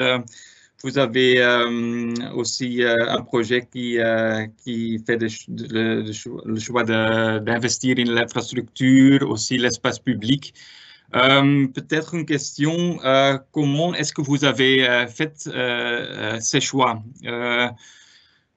Vous avez aussi un projet qui fait le choix d'investir dans l'infrastructure, aussi l'espace public. Peut-être une question, comment est-ce que vous avez fait ces choix?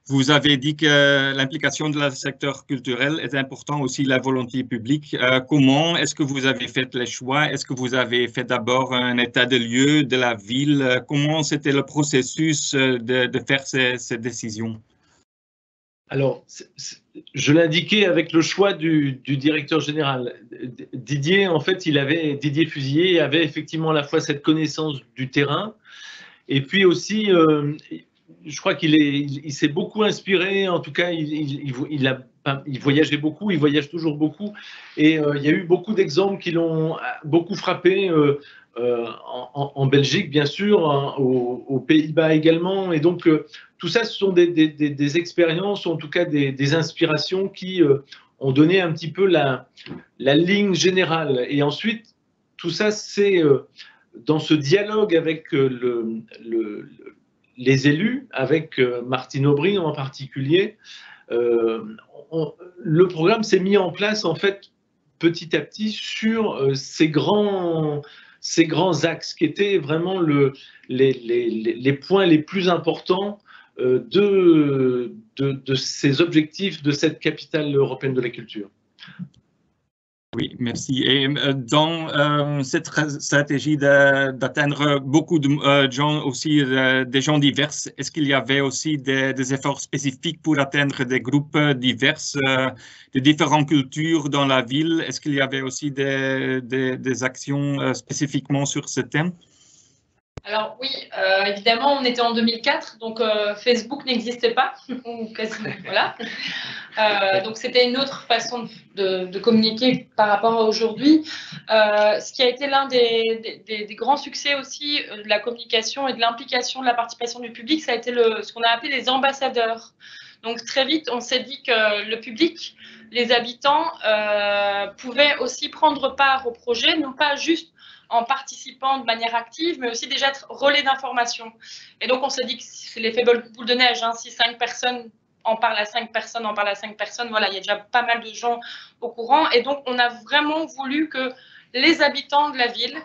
Vous avez dit que l'implication du secteur culturel est importante, aussi la volonté publique. Comment est-ce que vous avez fait les choix? Est-ce que vous avez fait d'abord un état de lieu de la ville? Comment c'était le processus de faire ces décisions? Alors, je l'indiquais avec le choix du directeur général. Didier, en fait, Didier Fusilier avait effectivement à la fois cette connaissance du terrain et puis aussi, je crois qu'il s'est beaucoup inspiré. En tout cas, il voyageait beaucoup, il voyage toujours beaucoup. Et il y a eu beaucoup d'exemples qui l'ont beaucoup frappé en Belgique, bien sûr, hein, aux Pays-Bas également. Et donc, tout ça, ce sont des expériences, ou en tout cas des inspirations qui ont donné un petit peu la ligne générale. Et ensuite, tout ça, c'est dans ce dialogue avec les élus, avec Martine Aubry en particulier, le programme s'est mis en place en fait petit à petit sur ces grands axes qui étaient vraiment les points les plus importants de ces objectifs de cette capitale européenne de la culture. Oui, merci. Et dans cette stratégie d'atteindre beaucoup de gens, aussi des gens divers, est-ce qu'il y avait aussi des efforts spécifiques pour atteindre des groupes divers, de différentes cultures dans la ville? Est-ce qu'il y avait aussi des actions spécifiquement sur ce thème? Alors oui, évidemment, on était en 2004, donc Facebook n'existait pas, ou quasiment, voilà. Donc c'était une autre façon de communiquer par rapport à aujourd'hui. Ce qui a été l'un des grands succès aussi de la communication et de l'implication de la participation du public, ça a été ce qu'on a appelé les ambassadeurs. Donc très vite, on s'est dit que le public, les habitants, pouvaient aussi prendre part au projet, non pas juste en participant de manière active, mais aussi déjà être relais d'information. Et donc, on s'est dit que c'est l'effet boule de neige. Hein, si 5 personnes en parlent à 5 personnes, en parlent à 5 personnes, voilà, il y a déjà pas mal de gens au courant. Et donc, on a vraiment voulu que les habitants de la ville,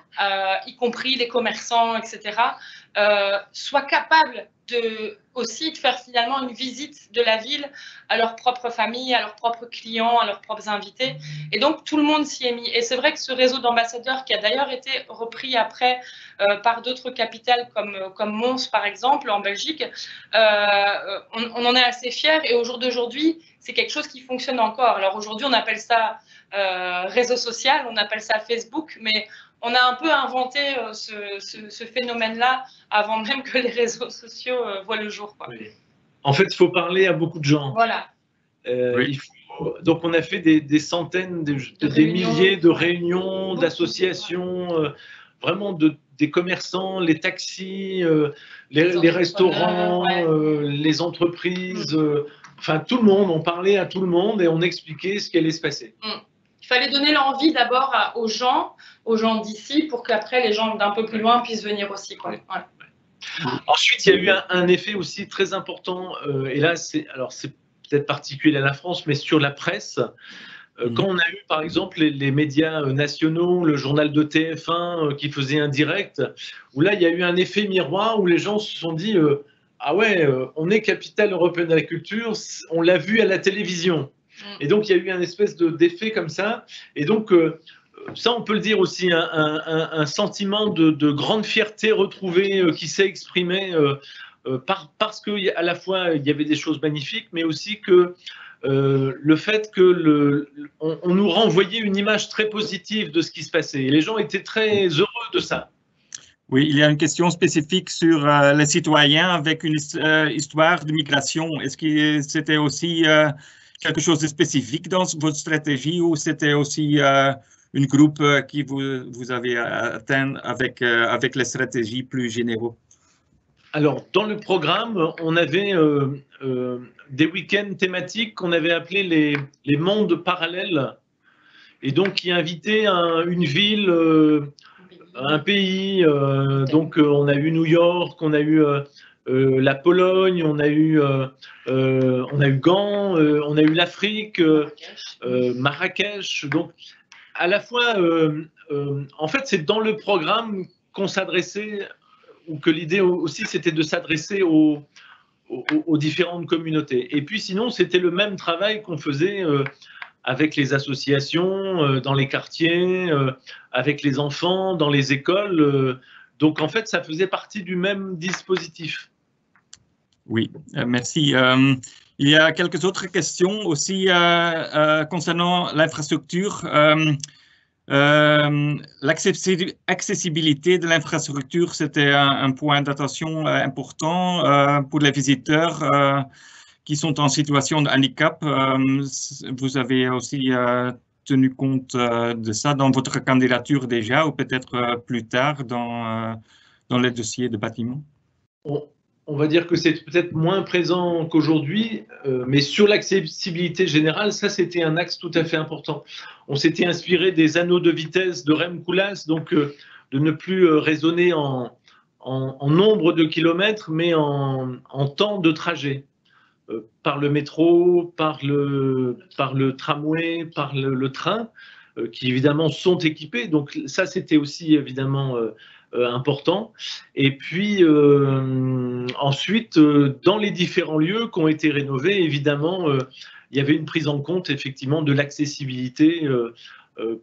y compris les commerçants, etc., soient capables aussi de faire finalement une visite de la ville à leur propre famille, à leurs propres clients, à leurs propres invités. Et donc, tout le monde s'y est mis. Et c'est vrai que ce réseau d'ambassadeurs, qui a d'ailleurs été repris après par d'autres capitales comme Mons, par exemple, en Belgique, on en est assez fiers. Et au jour d'aujourd'hui, c'est quelque chose qui fonctionne encore. Alors aujourd'hui, on appelle ça réseau social, on appelle ça Facebook, mais on a un peu inventé ce phénomène-là avant même que les réseaux sociaux voient le jour, quoi. Oui. En fait, il faut parler à beaucoup de gens. Voilà. Oui. Donc, on a fait des centaines, des milliers de réunions, d'associations, vraiment des commerçants, les taxis, les restaurants, ouais. Les entreprises, enfin tout le monde, on parlait à tout le monde et on expliquait ce qui allait se passer. Il fallait donner l'envie d'abord aux gens d'ici pour qu'après les gens d'un peu plus loin puissent venir aussi, quoi. Ouais. Ouais. Ensuite, il y a eu un effet aussi très important, et là, c'est peut-être particulier à la France, mais sur la presse. Quand on a eu, par exemple, les médias nationaux, le journal de TF1 qui faisait un direct, où là, il y a eu un effet miroir où les gens se sont dit ah ouais, on est capitale européenne de la culture, on l'a vu à la télévision. Et donc, il y a eu un espèce d'effet comme ça. Et donc, ça, on peut le dire aussi, un sentiment de grande fierté retrouvée qui s'est exprimé parce qu'à la fois, il y avait des choses magnifiques, mais aussi que le fait que on nous renvoyait une image très positive de ce qui se passait. Et les gens étaient très heureux de ça. Oui, il y a une question spécifique sur les citoyens avec une histoire de migration. Est-ce que c'était aussi quelque chose de spécifique dans votre stratégie ou c'était aussi une groupe qui vous avez atteint avec les stratégies plus généraux? Alors, dans le programme, on avait des week-ends thématiques qu'on avait appelés les mondes parallèles, et donc qui invitaient une ville, un pays. Donc, on a eu New York, on a eu la Pologne, on a eu Gand, on a eu l'Afrique, Marrakech. Donc, à la fois, en fait, c'est dans le programme qu'on s'adressait, ou que l'idée aussi, c'était de s'adresser aux différentes communautés. Et puis sinon, c'était le même travail qu'on faisait avec les associations, dans les quartiers, avec les enfants, dans les écoles. Donc en fait, ça faisait partie du même dispositif. Oui, merci. Il y a quelques autres questions aussi concernant l'infrastructure. L'accessibilité de l'infrastructure, c'était un point d'attention important pour les visiteurs qui sont en situation de handicap. Vous avez aussi tenu compte de ça dans votre candidature déjà ou peut-être plus tard dans les dossiers de bâtiment? On va dire que c'est peut-être moins présent qu'aujourd'hui, mais sur l'accessibilité générale, ça c'était un axe tout à fait important. On s'était inspiré des anneaux de vitesse de Rem Koolhaas, donc de ne plus raisonner en nombre de kilomètres, mais en temps de trajet. Par le métro, par le tramway, par le train, qui évidemment sont équipés. Donc ça c'était aussi évidemment important. Et puis ensuite, dans les différents lieux qui ont été rénovés, évidemment, il y avait une prise en compte effectivement de l'accessibilité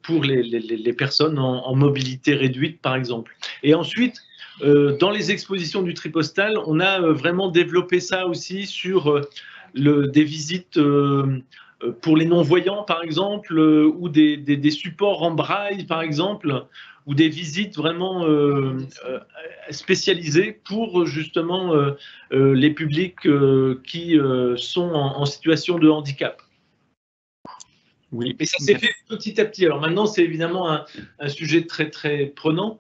pour les personnes en mobilité réduite, par exemple. Et ensuite, dans les expositions du Tripostal, on a vraiment développé ça aussi sur des visites pour les non-voyants, par exemple, ou des supports en braille, par exemple, ou des visites vraiment spécialisées pour justement les publics qui sont en situation de handicap. Oui. Mais ça s'est fait petit à petit. Alors maintenant, c'est évidemment un sujet très très prenant.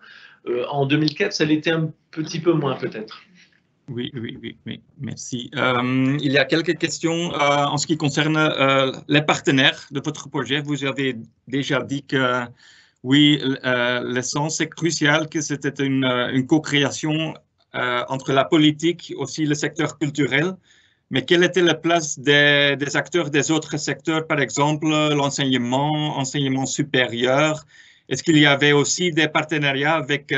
En 2004, ça l'était un petit peu moins peut-être. Oui, merci. Il y a quelques questions en ce qui concerne les partenaires de votre projet. Vous avez déjà dit que oui, l'essence est crucial, que c'était une co-création entre la politique, aussi le secteur culturel. Mais quelle était la place des acteurs des autres secteurs, par exemple l'enseignement supérieur? Est-ce qu'il y avait aussi des partenariats avec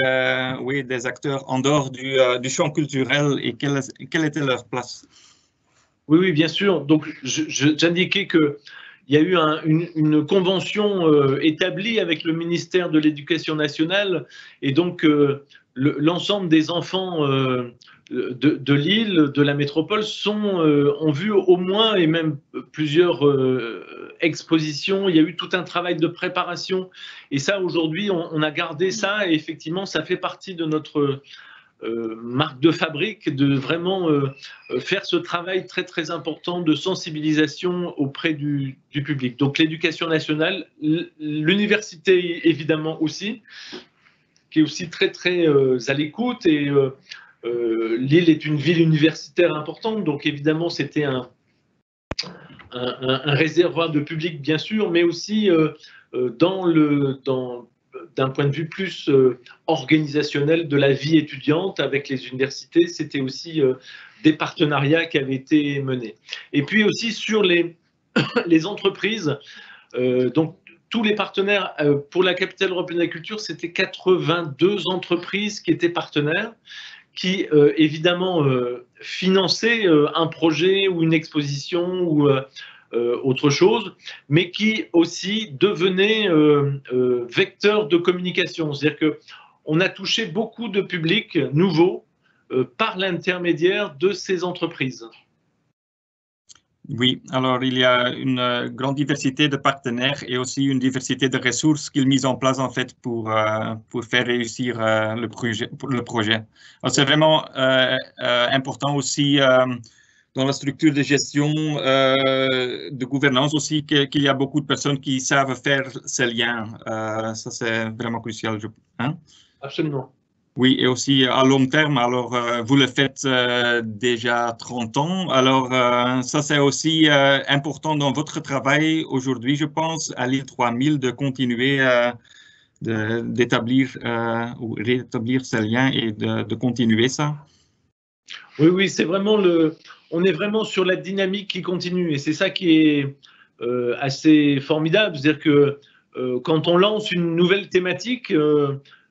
oui, des acteurs en dehors du champ culturel et quelle était leur place? Oui, bien sûr. Donc, j'indiquais qu'il y a eu une convention établie avec le ministère de l'Éducation nationale et donc l'ensemble des enfants de l'île, de la métropole, ont vu au moins et même plusieurs expositions. Il y a eu tout un travail de préparation. Et ça, aujourd'hui, on a gardé ça et effectivement, ça fait partie de notre marque de fabrique, de vraiment faire ce travail très, très important de sensibilisation auprès du public. Donc, l'éducation nationale, l'université, évidemment, aussi, qui est aussi très, très à l'écoute et Lille est une ville universitaire importante, donc évidemment c'était un réservoir de public bien sûr, mais aussi d'un point de vue plus organisationnel de la vie étudiante avec les universités, c'était aussi des partenariats qui avaient été menés. Et puis aussi sur les entreprises, donc tous les partenaires pour la capitale européenne de la culture, c'était 82 entreprises qui étaient partenaires, qui évidemment finançaient un projet ou une exposition ou autre chose, mais qui aussi devenaient vecteurs de communication. C'est-à-dire qu'on a touché beaucoup de publics nouveaux par l'intermédiaire de ces entreprises. Oui, alors il y a une grande diversité de partenaires et aussi une diversité de ressources qu'ils mis en place en fait pour faire réussir le projet. C'est vraiment important aussi dans la structure de gestion, de gouvernance aussi, qu'il y a beaucoup de personnes qui savent faire ces liens. Ça c'est vraiment crucial. Hein? Absolument. Oui, et aussi à long terme, alors vous le faites déjà 30 ans, alors ça c'est aussi important dans votre travail aujourd'hui, je pense, à l'île 3000, de continuer d'établir ou rétablir ces liens et de continuer ça. Oui, c'est vraiment on est vraiment sur la dynamique qui continue et c'est ça qui est assez formidable, c'est-à-dire que quand on lance une nouvelle thématique,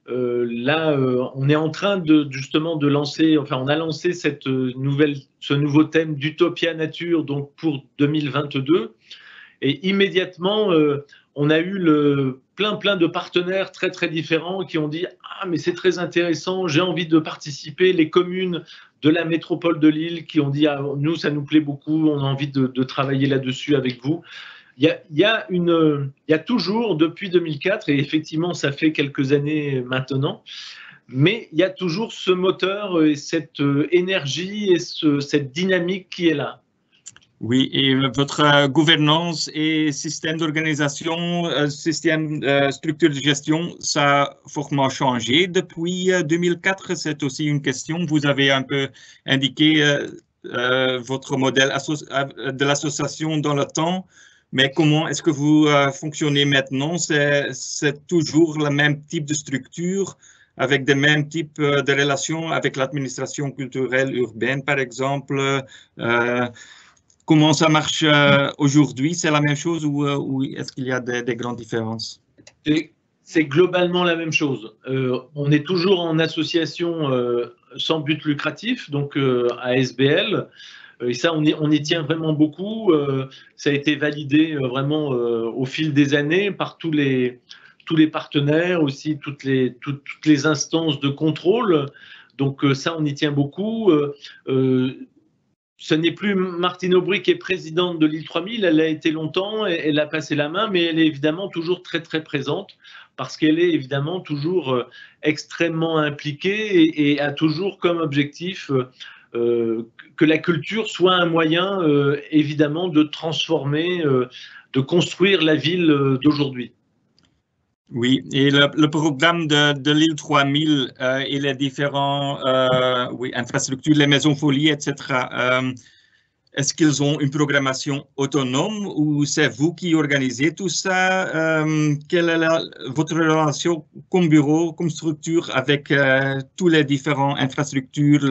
là, on est en train justement de lancer, enfin, on a lancé ce nouveau thème d'Utopia Nature donc pour 2022, et immédiatement, on a eu plein de partenaires très très différents qui ont dit « Ah, mais c'est très intéressant, j'ai envie de participer », les communes de la métropole de Lille qui ont dit « Ah, nous, ça nous plaît beaucoup, on a envie de travailler là-dessus avec vous ». Il y a toujours, depuis 2004, et effectivement, ça fait quelques années maintenant, mais il y a toujours ce moteur et cette énergie et cette dynamique qui est là. Oui, et votre gouvernance et système d'organisation, système structure de gestion, ça a fortement changé depuis 2004. C'est aussi une question. Vous avez un peu indiqué votre modèle de l'association dans le temps. Mais comment est-ce que vous fonctionnez maintenant? C'est toujours le même type de structure, avec des mêmes types de relations avec l'administration culturelle urbaine, par exemple. Comment ça marche aujourd'hui? C'est la même chose ou est-ce qu'il y a des grandes différences? C'est globalement la même chose. On est toujours en association sans but lucratif, donc ASBL. Et ça, on y tient vraiment beaucoup. Ça a été validé vraiment au fil des années par tous les partenaires, aussi toutes les instances de contrôle. Donc ça, on y tient beaucoup. ce n'est plus Martine Aubry qui est présidente de l'île 3000, elle a été longtemps, elle a passé la main, mais elle est évidemment toujours très très présente parce qu'elle est évidemment toujours extrêmement impliquée et a toujours comme objectif que la culture soit un moyen évidemment de transformer, de construire la ville d'aujourd'hui. Oui, et le programme de l'île 3000 et les différents infrastructures, les maisons folies, etc., est-ce qu'ils ont une programmation autonome ou c'est vous qui organisez tout ça? Quelle est votre relation comme bureau, comme structure avec toutes les différentes infrastructures,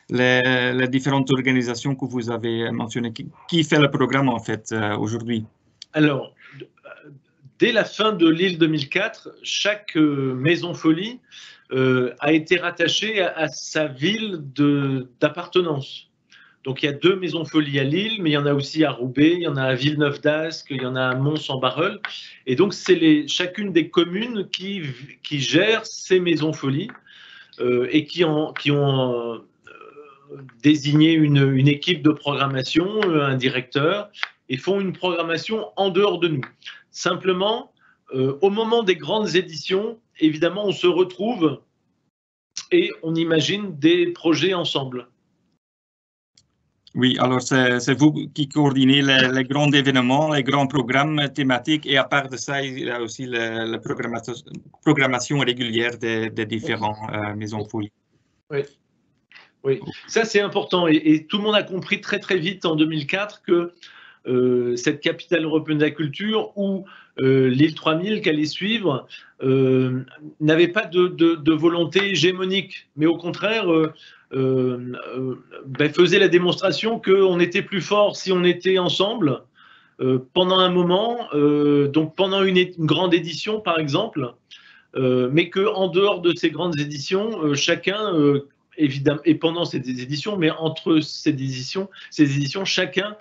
les différentes organisations que vous avez mentionnées? Qui fait le programme en fait aujourd'hui? Alors, dès la fin de l'île 2004, chaque maison folie a été rattachée à sa ville d'appartenance. Donc il y a 2 maisons folies à Lille, mais il y en a aussi à Roubaix, il y en a à Villeneuve-d'Ascq, il y en a à Mons-en-Barœul. Et donc c'est chacune des communes qui gèrent ces maisons folies et qui ont désigné une équipe de programmation, un directeur, et font une programmation en dehors de nous. Simplement, au moment des grandes éditions, évidemment, on se retrouve et on imagine des projets ensemble. Oui, alors c'est vous qui coordonnez les grands événements, les grands programmes thématiques, et à part de ça, il y a aussi la programmation régulière des différentes maisons folies. Oui. Oui, ça c'est important et tout le monde a compris très très vite en 2004 que cette capitale européenne de la culture ou l'île 3000 qu'allait suivre n'avait pas de volonté hégémonique, mais au contraire faisait la démonstration qu'on était plus fort si on était ensemble pendant un moment, donc pendant une grande édition par exemple, mais qu'en dehors de ces grandes éditions, chacun évidemment, et pendant ces éditions, mais entre ces éditions, chacun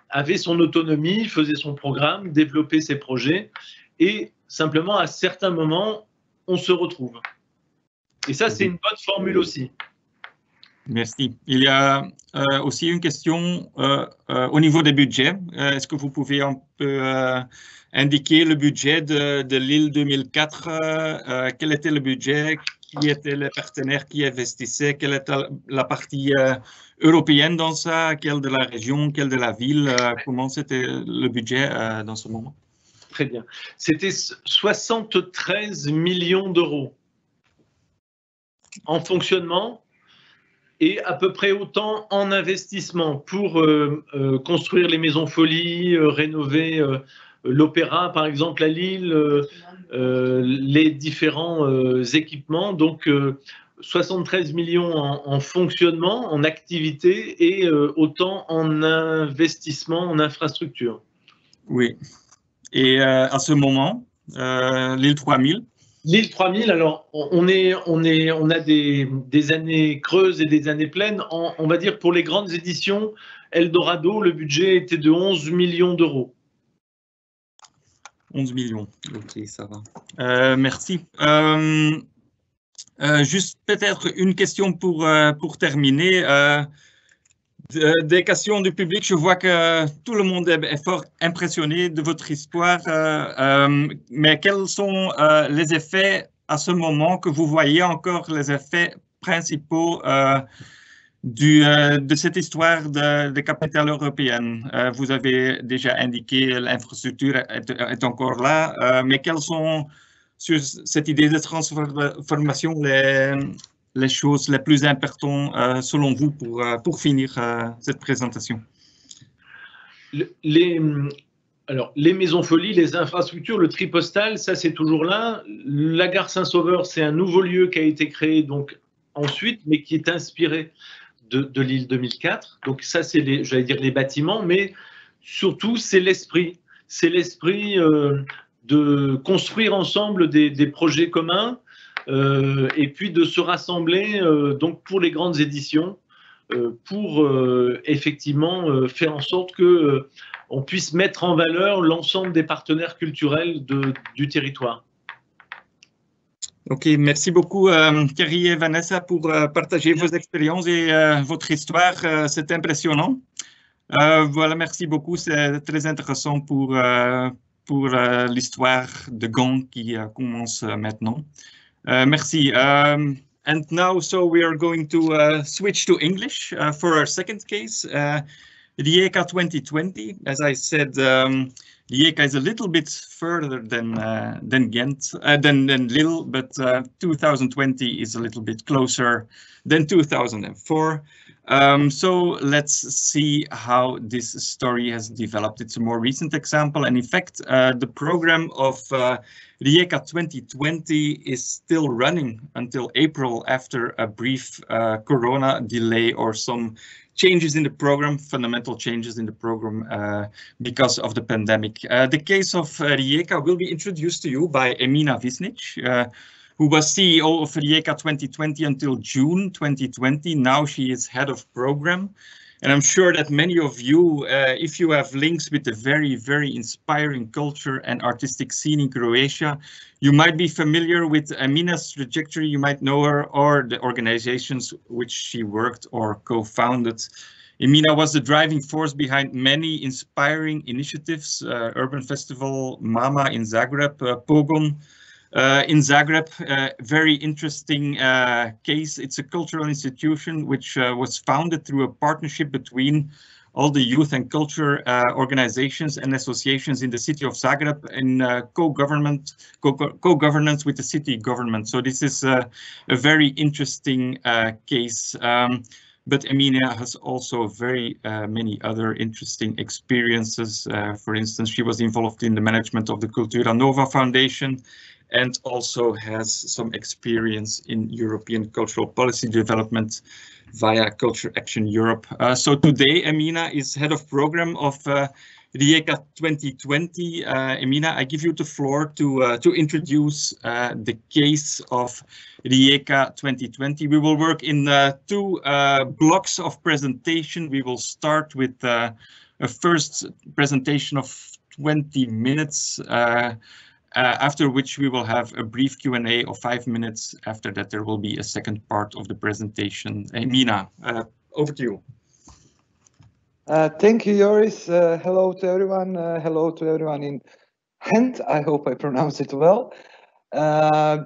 avait son autonomie, faisait son programme, développait ses projets, et simplement à certains moments, on se retrouve. Et ça, c'est une bonne formule aussi. Merci. Il y a aussi une question au niveau des budgets. Est-ce que vous pouvez un peu indiquer le budget de l'île 2004? Quel était le budget? Qui étaient les partenaires qui investissaient? Quelle était la partie européenne dans ça? Quelle de la région? Quelle de la ville? Comment c'était le budget dans ce moment? Très bien. C'était 73 millions d'euros en fonctionnement et à peu près autant en investissement pour construire les maisons folies, rénover l'opéra, par exemple, à Lille, les différents équipements. Donc, 73 millions en fonctionnement, en activité et autant en investissement, en infrastructure. Oui. Et à ce moment, l'île 3000? L'île 3000, alors, on a des années creuses et des années pleines. On va dire pour les grandes éditions, Eldorado, le budget était de 11 millions d'euros. 11 millions, ok, ça va. Merci. Juste peut-être une question pour terminer. Des questions du public, je vois que tout le monde est fort impressionné de votre histoire, mais quels sont les effets à ce moment que vous voyez encore, les effets principaux de cette histoire de capitale européenne? Vous avez déjà indiqué l'infrastructure est encore là, mais quelles sont, sur cette idée de transformation, les choses les plus importantes selon vous pour finir cette présentation? Les maisons folies, les infrastructures, le tri postal, ça c'est toujours là. La gare Saint-Sauveur, c'est un nouveau lieu qui a été créé donc ensuite, mais qui est inspiré de l'île 2004. Donc ça c'est, j'allais dire, les bâtiments, mais surtout c'est l'esprit. C'est l'esprit de construire ensemble des projets communs, et puis de se rassembler donc pour les grandes éditions pour effectivement faire en sorte que on puisse mettre en valeur l'ensemble des partenaires culturels du territoire. Ok, merci beaucoup Carrie et Vanessa pour partager vos expériences et votre histoire. C'est impressionnant. Voilà, merci beaucoup. C'est très intéressant pour l'histoire de Gand qui commence maintenant. Merci. And now, so we are going to switch to English for our second case, Rijeka 2020. As I said, Rijeka is a little bit further than Ghent, than Lille, but 2020 is a little bit closer than 2004. So let's see how this story has developed. It's a more recent example, and in fact, the program of Rijeka 2020 is still running until April after a brief corona delay or some changes in the program, fundamental changes in the program because of the pandemic. The case of Rijeka will be introduced to you by Emina Visnic, who was CEO of Rijeka 2020 until June 2020. Now she is head of program. And I'm sure that many of you, if you have links with the very, very inspiring culture and artistic scene in Croatia, you might be familiar with Emina's trajectory. You might know her or the organizations which she worked or co-founded. Emina was the driving force behind many inspiring initiatives, Urban Festival, Mama in Zagreb, Pogon, in Zagreb, very interesting case. It's a cultural institution which was founded through a partnership between all the youth and culture organizations and associations in the city of Zagreb in co-governance with the city government. So this is a very interesting case. But Emina has also very many other interesting experiences. For instance, she was involved in the management of the Cultura Nova Foundation, and also has some experience in European cultural policy development via Culture Action Europe. So today, Emina is head of program of Rijeka 2020. Emina, I give you the floor to introduce the case of Rijeka 2020. We will work in two blocks of presentation. We will start with a first presentation of 20 minutes. After which we will have a brief Q&A of 5 minutes. After that, there will be a second part of the presentation. Emina, over to you. Thank you, Joris. Hello to everyone. Hello to everyone in Ghent. I hope I pronounce it well.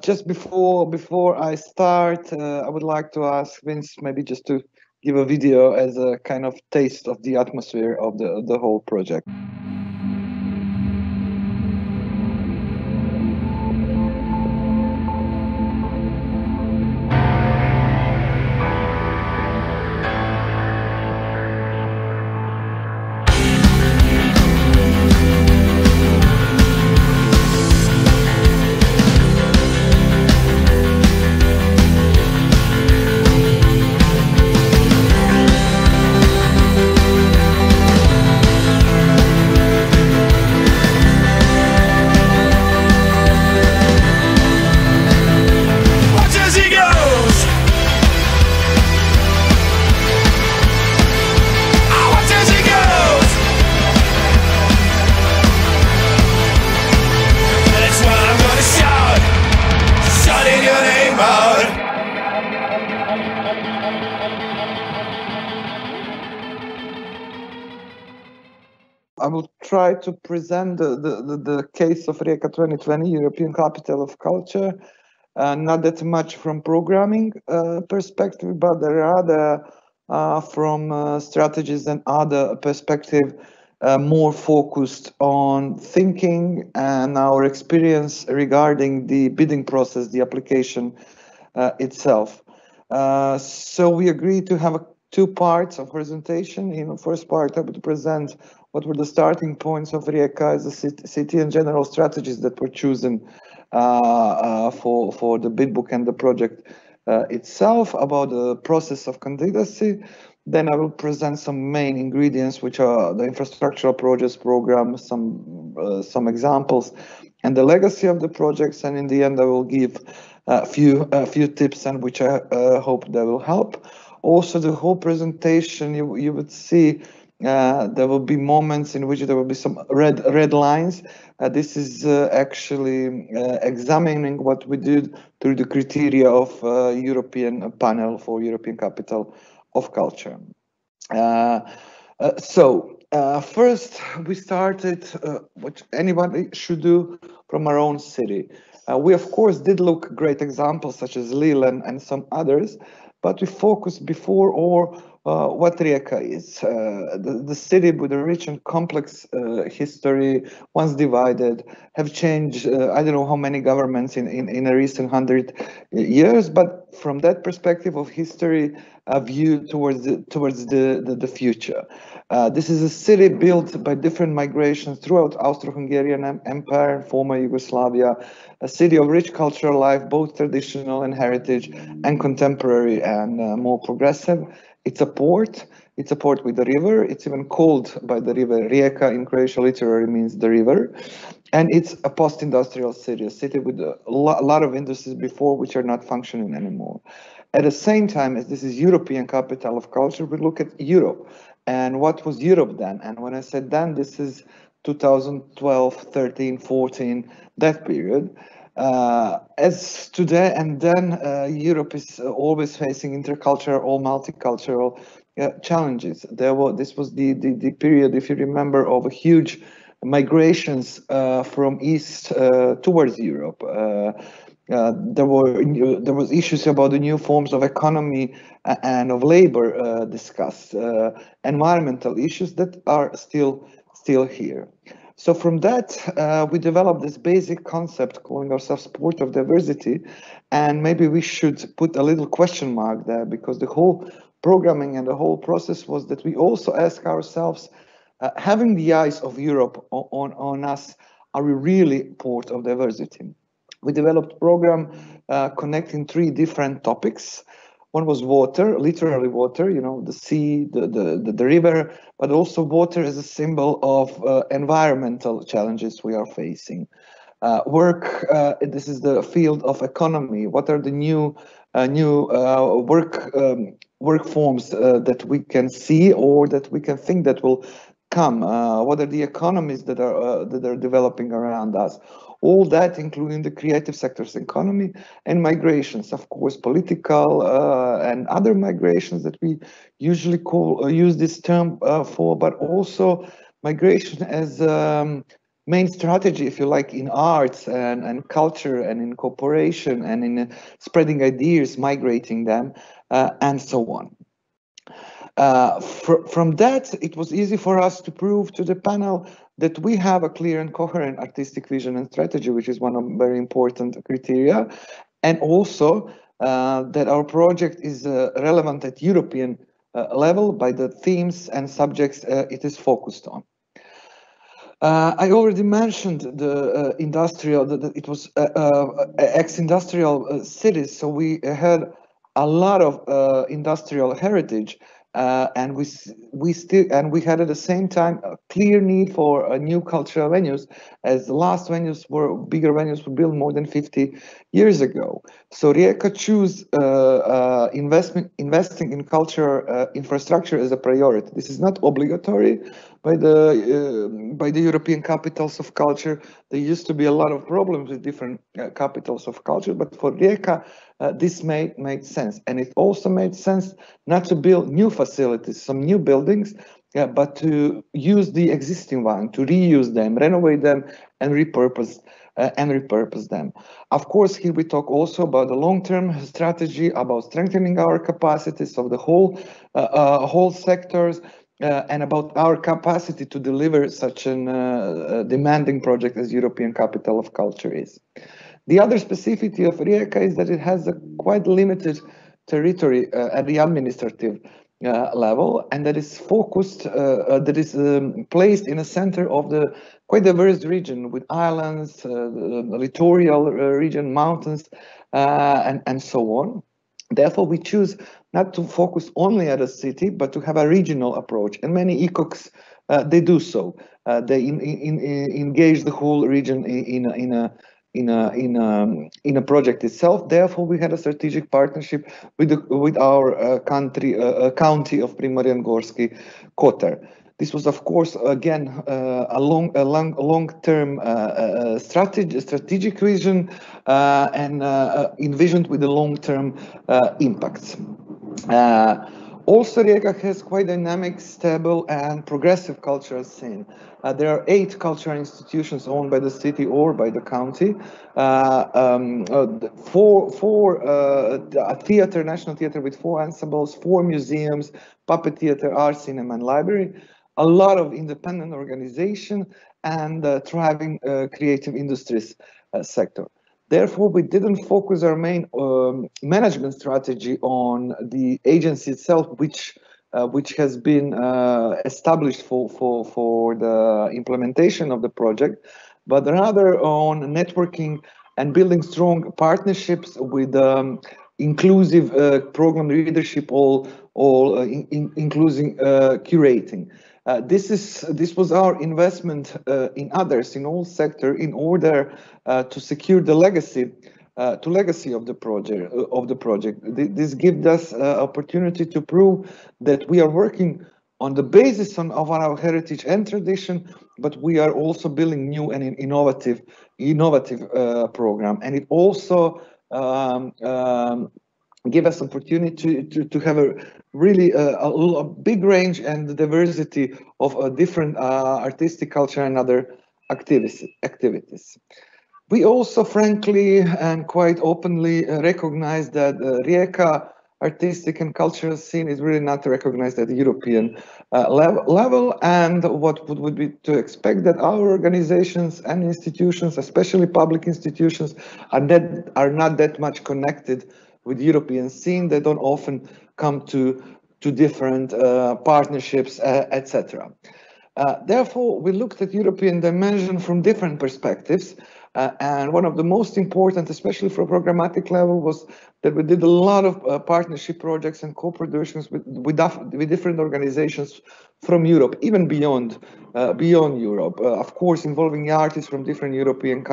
Just before I start, I would like to ask Vince maybe just to give a video as a kind of taste of the atmosphere of the whole project. I will try to present the case of Rijeka 2020, European Capital of Culture, not that much from programming perspective, but rather from strategies and other perspective, more focused on thinking and our experience regarding the bidding process, the application itself. So we agreed to have two parts of presentation. In the first part, I would present what were the starting points of Rijeka as a city and general strategies that were chosen for the bid book and the project itself, about the process of candidacy. Then I will present some main ingredients, which are the infrastructural projects program, some examples, and the legacy of the projects. And in the end, I will give a few tips, and which I hope that will help. Also, the whole presentation, you would see There will be moments in which there will be some red lines. This is actually examining what we did through the criteria of European panel for European Capital of Culture. First, we started what anybody should do from our own city. We, of course, did look great examples such as Lille and some others, but we focused before all what Rijeka is. The city with a rich and complex history, once divided, have changed, I don't know how many governments in a recent 100 years, but from that perspective of history, a view towards the future. This is a city built by different migrations throughout Austro-Hungarian Empire and former Yugoslavia, a city of rich cultural life, both traditional and heritage, and contemporary and more progressive. It's a port. It's a port with a river. It's even called by the river. Rijeka in Croatian literally means the river. And it's a post-industrial city, a city with a lot of industries before which are not functioning anymore. At the same time as this is European Capital of Culture, we look at Europe. And what was Europe then? And when I said then, this is 2012, 13, 14, that period. As today and then, Europe is always facing intercultural or multicultural challenges. This was the period, if you remember, of huge migrations from east towards Europe. There was issues about the new forms of economy and of labor discussed, environmental issues that are still here. So from that, we developed this basic concept calling ourselves Sport of Diversity, and maybe we should put a little question mark there, because the whole programming and the whole process was that we also ask ourselves, having the eyes of Europe on us, are we really Port of Diversity? We developed a program connecting 3 different topics. One was water, literally water, you know, the sea, the river, but also water as a symbol of environmental challenges we are facing. Work, this is the field of economy. What are the new work forms that we can see or that we can think that will come? What are the economies that are developing around us? All that, including the creative sectors economy and migrations, of course, political and other migrations that we usually use this term for, but also migration as main strategy, if you like, in arts and culture and in cooperation and in spreading ideas, migrating them, and so on. From that, it was easy for us to prove to the panel that we have a clear and coherent artistic vision and strategy, which is one of very important criteria, and also that our project is relevant at European level by the themes and subjects it is focused on. I already mentioned the industrial, it was ex-industrial cities, so we had a lot of industrial heritage. And we had at the same time a clear need for new cultural venues, as the last bigger venues were built more than 50 years ago. So Rijeka chose investing in culture infrastructure as a priority. This is not obligatory by the European capitals of culture. There used to be a lot of problems with different capitals of culture, but for Rijeka, this made sense. And it also made sense not to build new facilities, some new buildings, but to use the existing one, to reuse them, renovate them, and repurpose them. Of course, here we talk also about the long-term strategy, about strengthening our capacities of the whole sectors, and about our capacity to deliver such a demanding project as European Capital of Culture is. The other specificity of Rijeka is that it has a quite limited territory at the administrative level, and that is focused, that is placed in a center of the quite diverse region with islands, the littoral region, mountains, and so on. Therefore, we choose not to focus only at a city, but to have a regional approach. And many ECOCs, they do so. They engage the whole region in a project itself. Therefore, we had a strategic partnership with our county of Primorje-Gorski Kotar. This was, of course, again, a long-term strategic vision and envisioned with the long-term impacts. Also, Rijeka has quite dynamic, stable, and progressive cultural scene. There are 8 cultural institutions owned by the city or by the county. 4 theater, national theater with 4 ensembles, 4 museums, puppet theater, art, cinema, and library. A lot of independent organization and thriving creative industries sector. Therefore, we didn't focus our main management strategy on the agency itself, which has been established for the implementation of the project, but rather on networking and building strong partnerships with inclusive program leadership, including curating. This was our investment in others in all sectors in order to secure the legacy of the project. This gives us opportunity to prove that we are working on the basis of our heritage and tradition, but we are also building new and innovative program, and it also give us opportunity to have a really a big range and diversity of different artistic culture and other activities. We also frankly and quite openly recognize that Rijeka artistic and cultural scene is really not recognized at the European level, and what would be to expect that our organizations and institutions, especially public institutions, are not that much connected with European scene. They don't often come to different partnerships, etc. Therefore, we looked at European dimension from different perspectives, and one of the most important, especially for programmatic level, was that we did a lot of partnership projects and co-productions with different organizations from Europe, even beyond Europe. Of course, involving artists from different European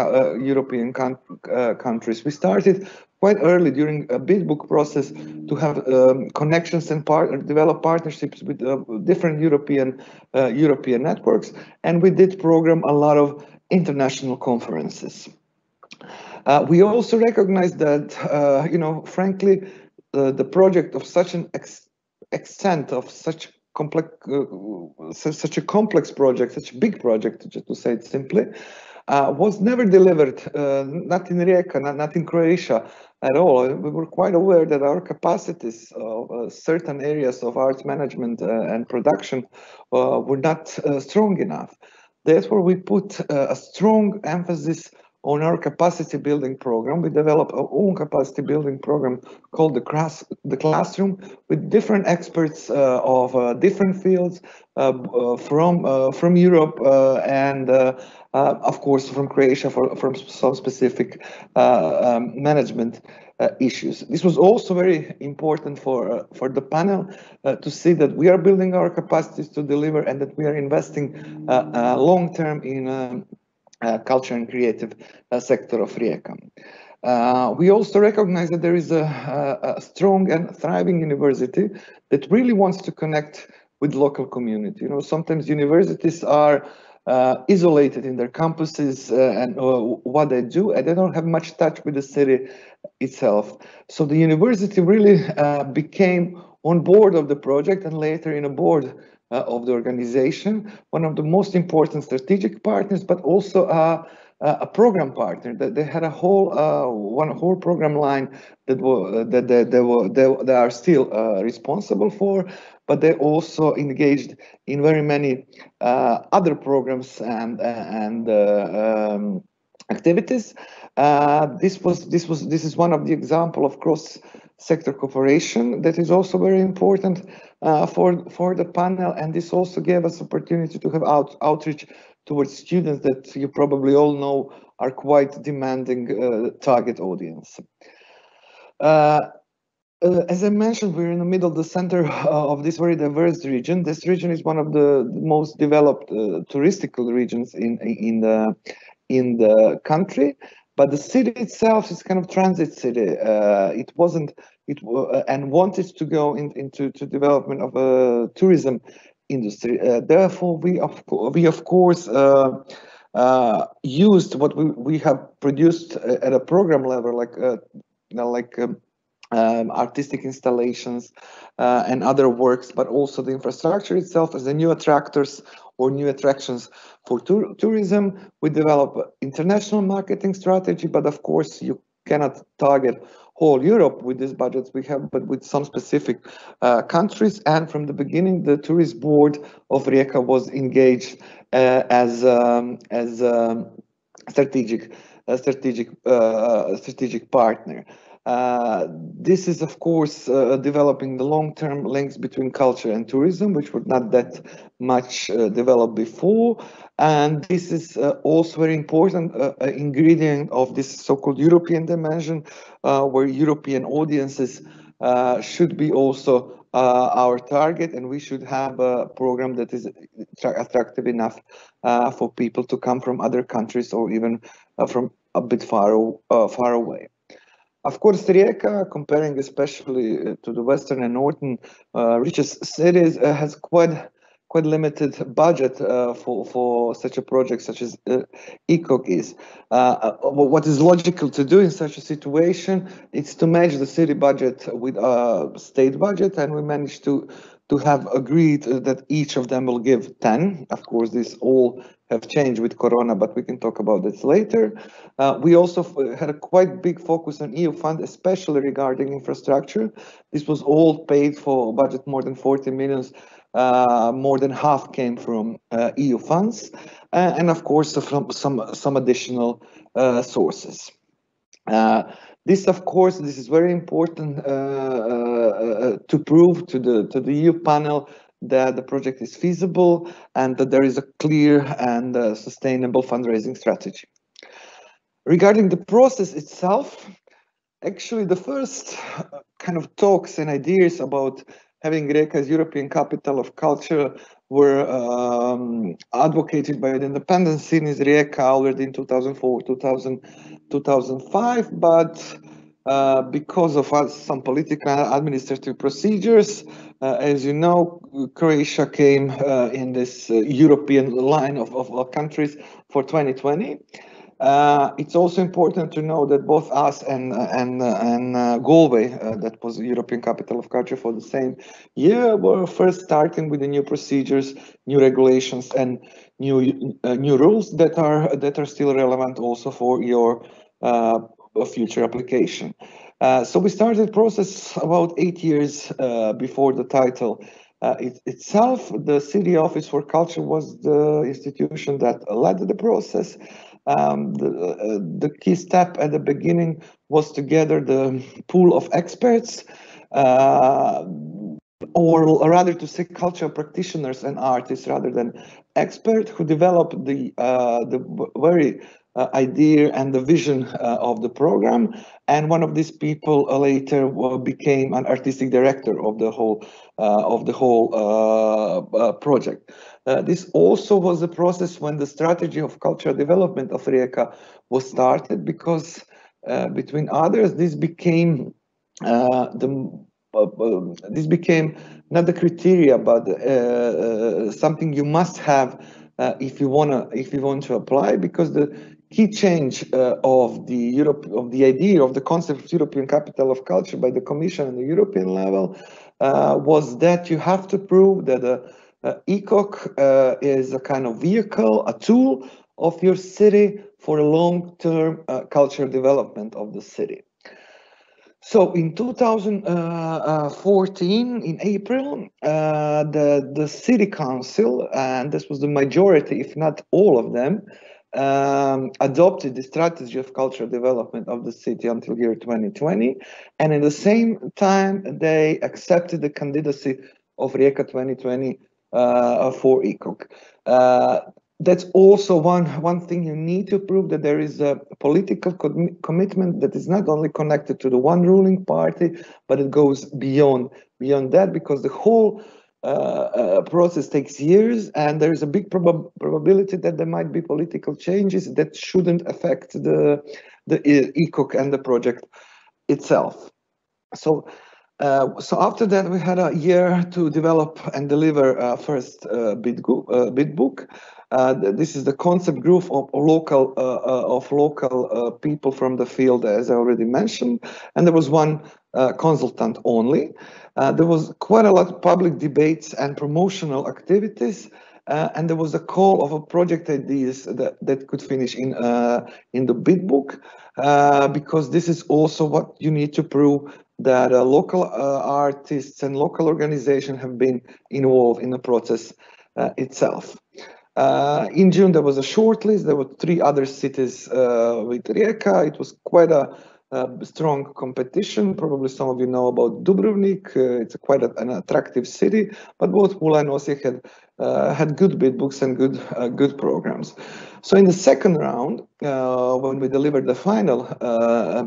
countries. We started quite early during a bid book process to have connections and develop partnerships with different European networks, and we did program a lot of international conferences. We also recognize that, frankly, the project of such an extent of such a complex project, such a big project, just to say it simply, was never delivered, not in Rijeka, not in Croatia at all. We were quite aware that our capacities of certain areas of arts management and production were not strong enough. Therefore, we put a strong emphasis on our capacity building program. We developed our own capacity building program called the Classroom, with different experts of different fields from Europe and of course from Croatia from some specific management issues. This was also very important for the panel to see that we are building our capacities to deliver and that we are investing long term in culture and creative sector of Rijeka. We also recognize that there is a strong and thriving university that really wants to connect with local community. Sometimes universities are isolated in their campuses and what they do, and they don't have much touch with the city itself. So the university really became on board of the project and later in a board of the organization, one of the most important strategic partners, but also a program partner. That they had a whole program line that they are still responsible for, but they also engaged in very many other programs and activities. This is one of the example of cross-sector cooperation that is also very important for the panel, and this also gave us opportunity to have outreach towards students that you probably all know are quite demanding target audience. As I mentioned, we're in the middle, the center of this very diverse region. This region is one of the most developed touristical regions in the country, but the city itself is kind of transit city. It wasn't, and wanted to go into development of tourism industry. Therefore, we of course used what we have produced at a program level, like artistic installations and other works, but also the infrastructure itself as the new attractors or new attractions for tourism. We develop international marketing strategy, but of course you cannot target whole Europe with these budgets we have, but with some specific countries. And from the beginning, the tourist board of Rijeka was engaged as strategic partner. This is, of course, developing the long-term links between culture and tourism, which were not that much developed before. And this is also very important ingredient of this so-called European dimension, where European audiences should be also our target, and we should have a program that is attractive enough for people to come from other countries or even from a bit far away. Of course, Rijeka, comparing especially to the western and northern richest cities, has quite limited budget for such a project such as ECOC is. What is logical to do in such a situation is to match the city budget with a state budget, and we managed to have agreed that each of them will give 10. Of course, this all have changed with Corona, but we can talk about this later. We also had a quite big focus on EU fund, especially regarding infrastructure. This was all paid for budget more than 40 million. More than half came from EU funds, and of course from some additional sources. This is very important to prove to the EU panel that the project is feasible and that there is a clear and sustainable fundraising strategy. Regarding the process itself, actually the first kind of talks and ideas about having Rijeka as European capital of culture were advocated by the independent scene in Rijeka already in 2004, 2005, but because of some political and administrative procedures, as you know, Croatia came in this European line of countries for 2020. It's also important to know that both us and Galway, that was the European Capital of Culture for the same year, were first starting with the new procedures, new regulations, and new rules that are still relevant also for your future application. So we started the process about 8 years before the title itself. The City Office for Culture was the institution that led the process. The key step at the beginning was to gather the pool of experts, or rather to say cultural practitioners and artists rather than experts, who developed the very idea and the vision of the program. And one of these people later became an artistic director of the whole project. This also was a process when the strategy of cultural development of Rijeka was started, because between others, this became this became not the criteria, but something you must have if you want to apply, because the key change of the idea of the concept of European Capital of Culture by the Commission on the European level was that you have to prove that ECOC is a kind of vehicle, a tool of your city for a long-term cultural development of the city. So in 2014, in April, the city council, and this was the majority, if not all of them, adopted the strategy of cultural development of the city until year 2020. And at the same time, they accepted the candidacy of Rijeka 2020 for ECOC. That's also one thing you need to prove, that there is a political commitment that is not only connected to the one ruling party, but it goes beyond that, because the whole process takes years, and there is a big probability that there might be political changes that shouldn't affect the ECOC and the project itself. So So after that, we had a year to develop and deliver first bid book. This is the concept group of local people from the field, as I already mentioned, and there was one consultant only. There was quite a lot of public debates and promotional activities, and there was a call of a project ideas that could finish in the bid book, because this is also what you need to prove that local artists and local organizations have been involved in the process itself. In June, there was a short list. There were 3 other cities with Rijeka. It was quite a strong competition. Probably some of you know about Dubrovnik. It's quite an attractive city, but both Pula and Osijek had good bid books and good programs. So in the second round, when we delivered the final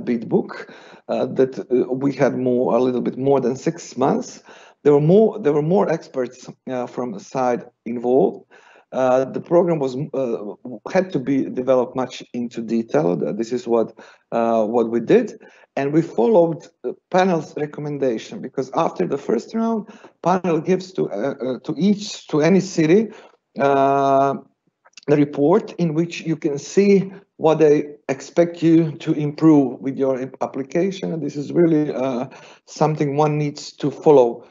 bid book, that we had a little bit more than 6 months. There were more experts from the side involved. The program had to be developed much into detail. This is what we did, and we followed panel's recommendation, because after the first round, panel gives to any city the report in which you can see what they expect you to improve with your application. And this is really something one needs to follow,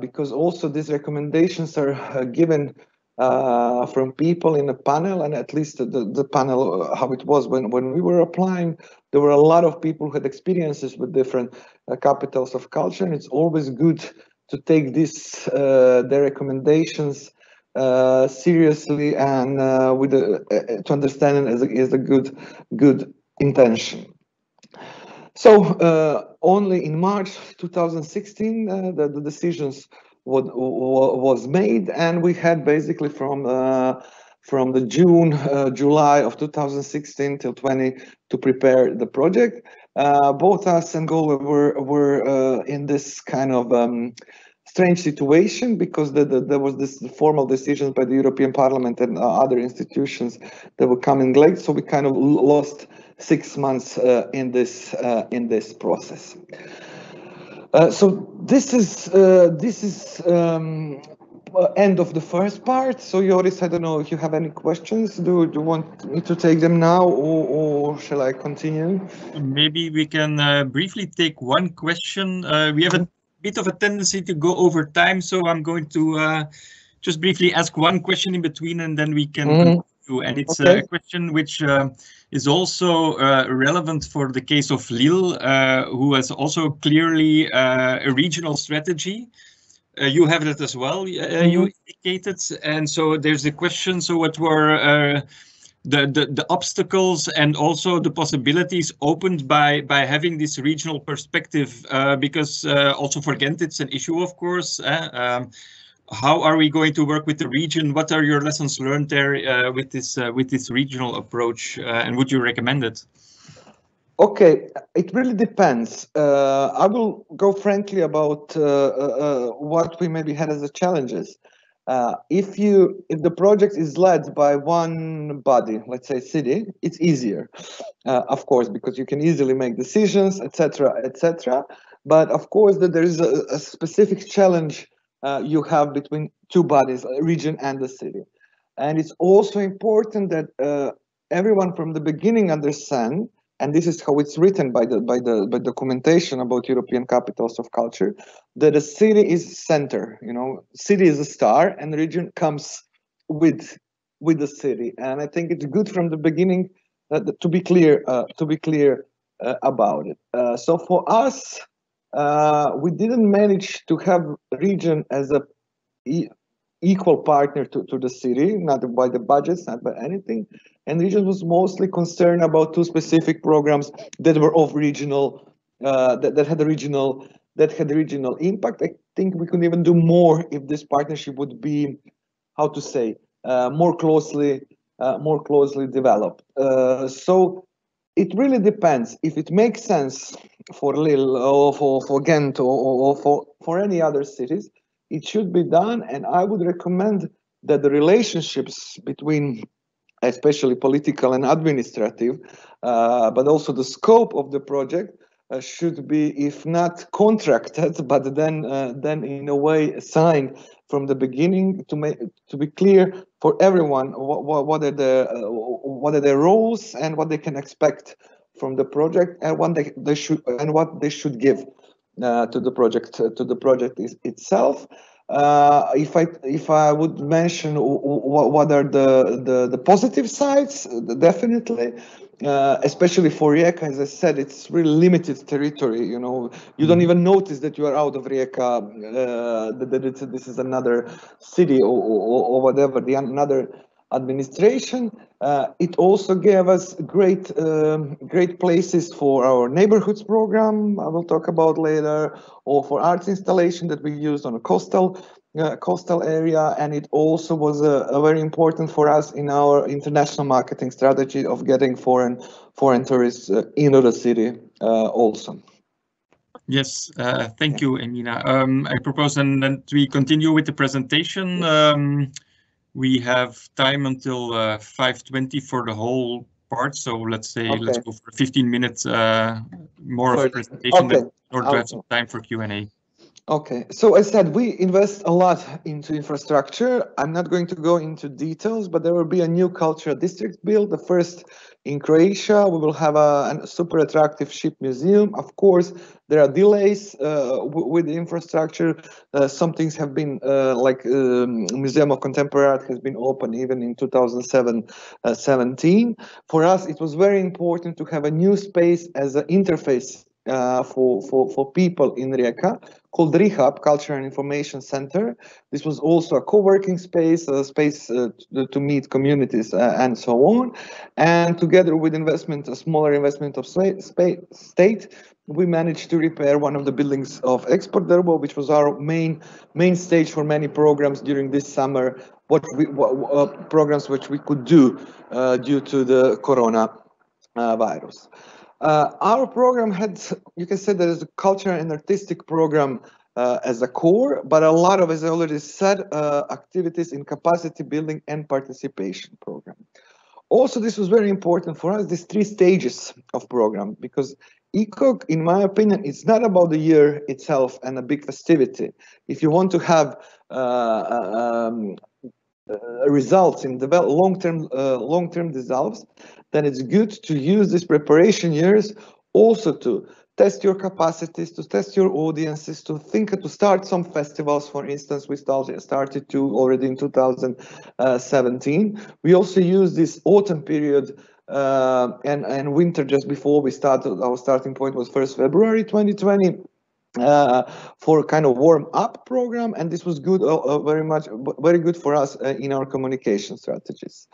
because also these recommendations are given from people in the panel, and at least the panel, how it was when we were applying, there were a lot of people who had experiences with different capitals of culture, and it's always good to take their recommendations seriously and to understand it as a good intention. So only in March 2016 the decisions was made, and we had basically from the July of 2016 till 20 to prepare the project. Both us and Galway were in this kind of strange situation, because there was this formal decision by the European Parliament and other institutions that were coming late, so we kind of lost 6 months in this process. So this is end of the first part. So Joris, I don't know if you have any questions. Do you want me to take them now, or shall I continue? Maybe we can briefly take one question. We have a bit of a tendency to go over time, so I'm going to just briefly ask one question in between, and then we can continue. And it's a question which is also relevant for the case of Lille, who has also clearly a regional strategy. You have that as well, you indicated. And so there's the question, so what were the obstacles and also the possibilities opened by having this regional perspective? Because also for Ghent, it's an issue, of course. How are we going to work with the region? What are your lessons learned there with this regional approach? And would you recommend it? Okay, it really depends. I will go frankly about what we maybe had as the challenges. If the project is led by one body, let's say city, it's easier, of course, because you can easily make decisions, etc., etc. But of course, there is a specific challenge you have between two bodies, region and the city, and it's also important that everyone from the beginning understand. And this is how it's written by the documentation about European capitals of culture, that the city is center. You know, city is a star, and the region comes with the city. And I think it's good from the beginning to be clear about it. So for us, we didn't manage to have region as a equal partner to the city, not by the budgets, not by anything. And region was mostly concerned about two specific programs that were of regional, that had regional impact. I think we could even do more if this partnership would be, how to say, more closely developed. So it really depends. If it makes sense for Lille or for Ghent or for any other cities, it should be done. And I would recommend that the relationships between, especially political and administrative, but also the scope of the project, should be, if not contracted, but then in a way assigned from the beginning to be clear for everyone what are their roles and what they can expect from the project and what they should give to the project itself. If I would mention what are the positive sides, definitely. Especially for Rijeka, as I said, it's really limited territory. You know, you don't even notice that you are out of Rijeka, that this is another city or whatever, another administration. It also gave us great places for our neighborhoods program, I will talk about later, or for arts installation that we used on a coastal area, and it also was a very important for us in our international marketing strategy of getting foreign tourists into the city also. Yes, thank you, Emina. I propose then that we continue with the presentation. We have time until 5:20 for the whole part, so let's say let's go for 15 minutes more of presentation in order to have some time for Q&A. Okay, so as said, we invest a lot into infrastructure. I'm not going to go into details, but there will be a new cultural district built, the first in Croatia. We will have a super attractive ship museum. Of course, there are delays with the infrastructure. Some things have been like Museum of Contemporary Art has been open even in 2017. For us, it was very important to have a new space as an interface for people in Rijeka, called Rehab, Culture and Information Center. This was also a co-working space, a space to meet communities and so on. And together with a smaller investment of state, we managed to repair one of the buildings of Export Derbo, which was our main stage for many programs during this summer, programs which we could do due to the coronavirus. Our program had, you can say, there is a culture and artistic program as a core, but a lot of, as I already said, activities in capacity building and participation program. Also, this was very important for us, these 3 stages of program, because ECOG, in my opinion, it's not about the year itself and a big festivity. If you want to have results in long-term results, then it's good to use these preparation years also to test your capacities, to test your audiences, to start some festivals. For instance, we started already in 2017. We also use this autumn period and winter just before we started. Our starting point was 1st February 2020. For a kind of warm-up program, and this was good, very good for us in our communication strategies.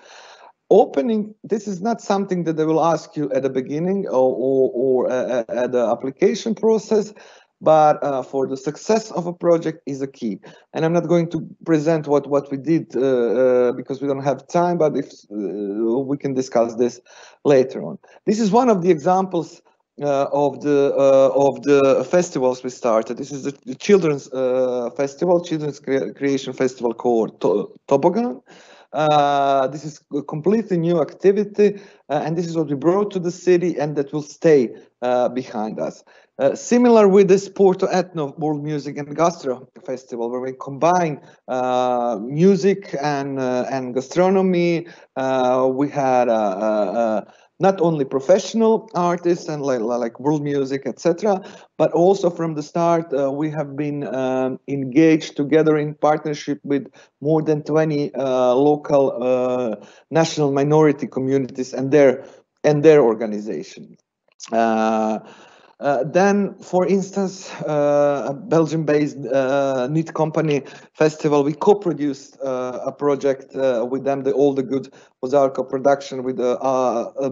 Opening, this is not something that they will ask you at the beginning or at the application process, but for the success of a project is a key. And I'm not going to present what we did because we don't have time, but if we can discuss this later on. This is one of the examples of the festivals we started. This is the children's festival, Children's Creation Festival called Toboggan. This is a completely new activity, and this is what we brought to the city, and that will stay behind us. Similar with this Porto Etno World Music and Gastro Festival, where we combine music and gastronomy. We had not only professional artists and like world music, etc., but also from the start we have been engaged together in partnership with more than 20 local national minority communities and their organizations. Then, for instance, a Belgium-based Neat Company festival, we co-produced a project with them. All the Good was our co-production with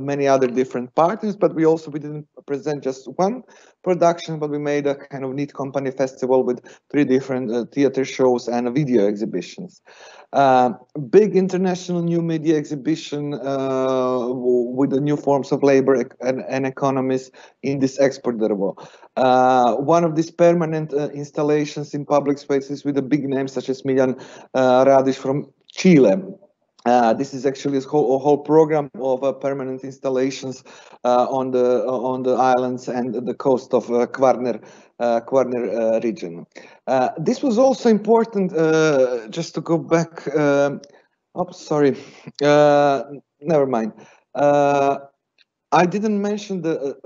many other different partners, but we didn't present just one production, but we made a kind of Neat Company festival with 3 different theater shows and video exhibitions. Big international new media exhibition with the new forms of labor and economies in this Export Derbo. One of these permanent installations in public spaces with a big names such as Miljan Radić from Chile. This is actually a whole program of permanent installations on the islands and the coast of Kvarner region. This was also important. Just to go back. Oh, sorry. Never mind. I didn't mention the.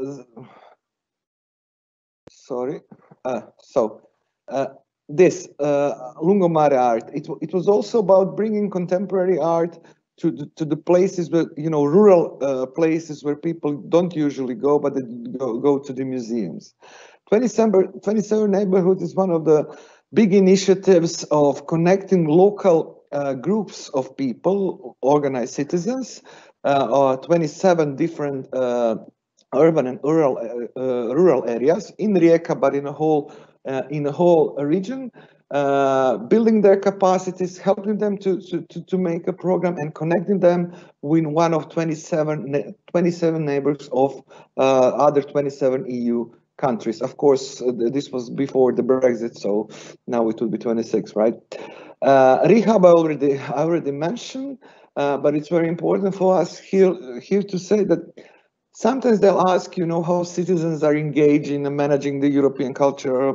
Sorry. This Lungomare art. It was also about bringing contemporary art to the places where, you know, rural places where people don't usually go, but they go to the museums. 27 Neighborhood is one of the big initiatives of connecting local groups of people, organized citizens, 27 different urban and rural areas in Rijeka, but in a whole region, building their capacities, helping them to make a program, and connecting them with one of 27 neighbors of other 27 EU countries. Of course, this was before the Brexit, so now it will be 26, right? Rehab I already mentioned, but it's very important for us here to say that sometimes they'll ask, you know, how citizens are engaged in managing the European culture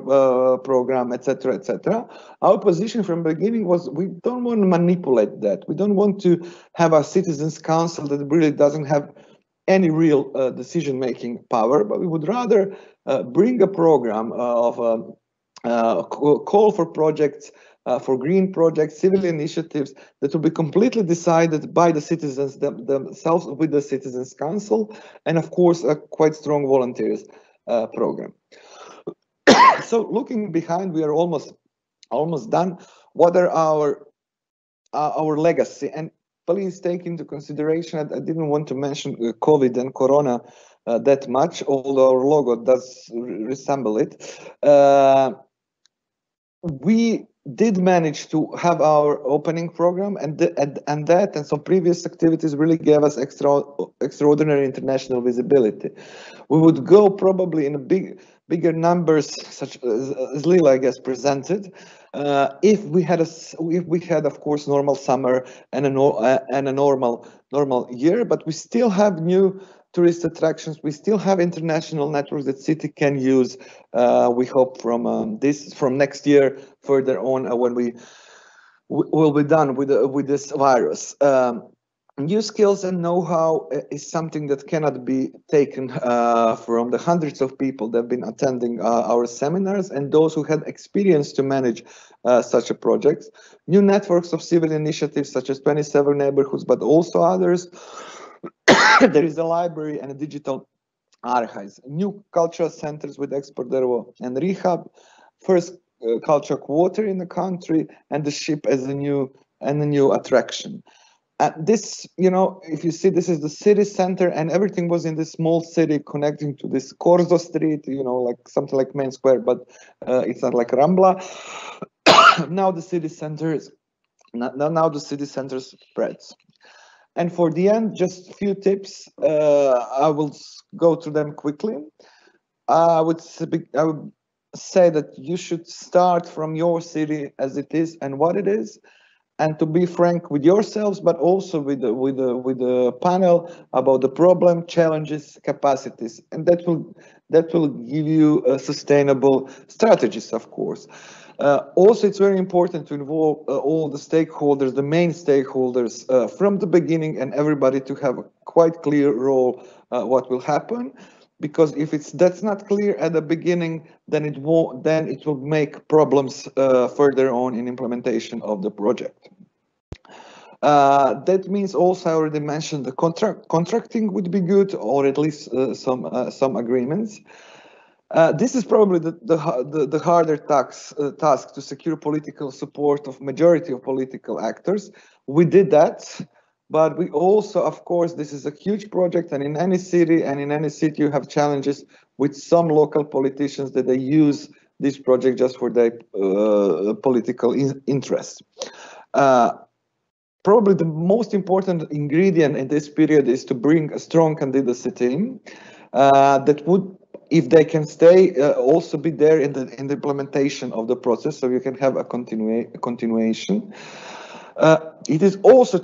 program, etc., etc. Our position from the beginning was we don't want to manipulate that. We don't want to have a citizens council that really doesn't have any real decision-making power, but we would rather bring a program of call for projects, for green projects, civil initiatives that will be completely decided by the citizens themselves with the Citizens Council, and of course a quite strong volunteers program. So looking behind, we are almost done. What are our legacy? And please take into consideration, I didn't want to mention COVID and Corona that much, although our logo does resemble it. We did manage to have our opening program, and some previous activities really gave us extraordinary international visibility. We would go probably in bigger numbers, such as Lila, I guess, presented, if we had of course normal summer and a normal year, but we still have new tourist attractions. We still have international networks that city can use. We hope from next year further on, when we will be done with this virus. New skills and know-how is something that cannot be taken from the hundreds of people that have been attending our seminars and those who had experience to manage such a project. New networks of civil initiatives such as 27 neighborhoods, but also others. There is a library and a digital archives. New cultural centers with Export Drvo and Rehab. First culture quarter in the country, and the ship as a new attraction. This, you know, if you see, this is the city center, and everything was in this small city connecting to this Corso Street, you know, like something like Main Square, but it's not like Rambla. Now the city center spreads. And for the end, just a few tips. I will go through them quickly. I would say that you should start from your city as it is and what it is, and to be frank with yourselves, but also with the panel about the problem, challenges, capacities, and that will give you sustainable strategies, of course. Also, it's very important to involve all the stakeholders, the main stakeholders, from the beginning, and everybody to have a quite clear role what will happen. Because if that's not clear at the beginning, then it will make problems further on in implementation of the project. That means also, I already mentioned, the contracting would be good, or at least some agreements. This is probably the harder task to secure political support of majority of political actors. We did that. But we also, of course, this is a huge project, and in any city you have challenges with some local politicians that they use this project just for their political interest. Probably the most important ingredient in this period is to bring a strong candidacy team that would, if they can stay, also be there in the implementation of the process, so you can have a continuation. It is also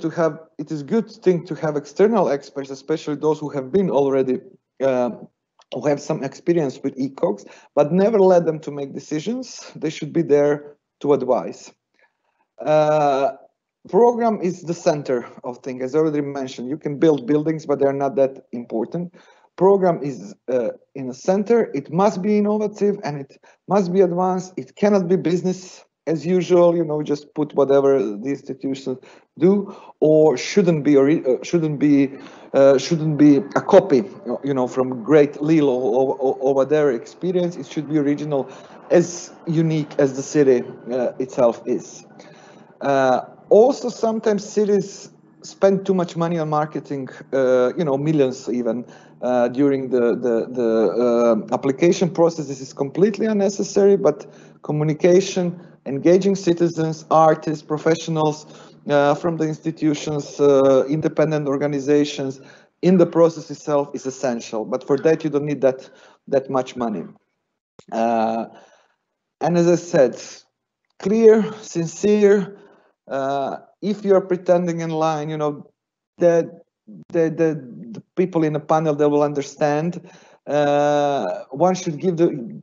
it is good thing to have external experts, especially those who have been already, who have some experience with ECOGs, but never let them to make decisions. They should be there to advise. Program is the center of things, as already mentioned. You can build buildings, but they're not that important. Program is in the center. It must be innovative and it must be advanced. It cannot be business as usual, you know, just put whatever the institutions do, or shouldn't be a copy, you know, from great Lille or whatever experience. It should be original, as unique as the city itself is. Also, sometimes cities spend too much money on marketing, you know, millions even during the application process. This is completely unnecessary, but communication, engaging citizens, artists, professionals from the institutions, independent organizations in the process itself is essential. But for that, you don't need that much money. And as I said, clear, sincere. If you're pretending in line, you know, that the people in the panel, they will understand. One should give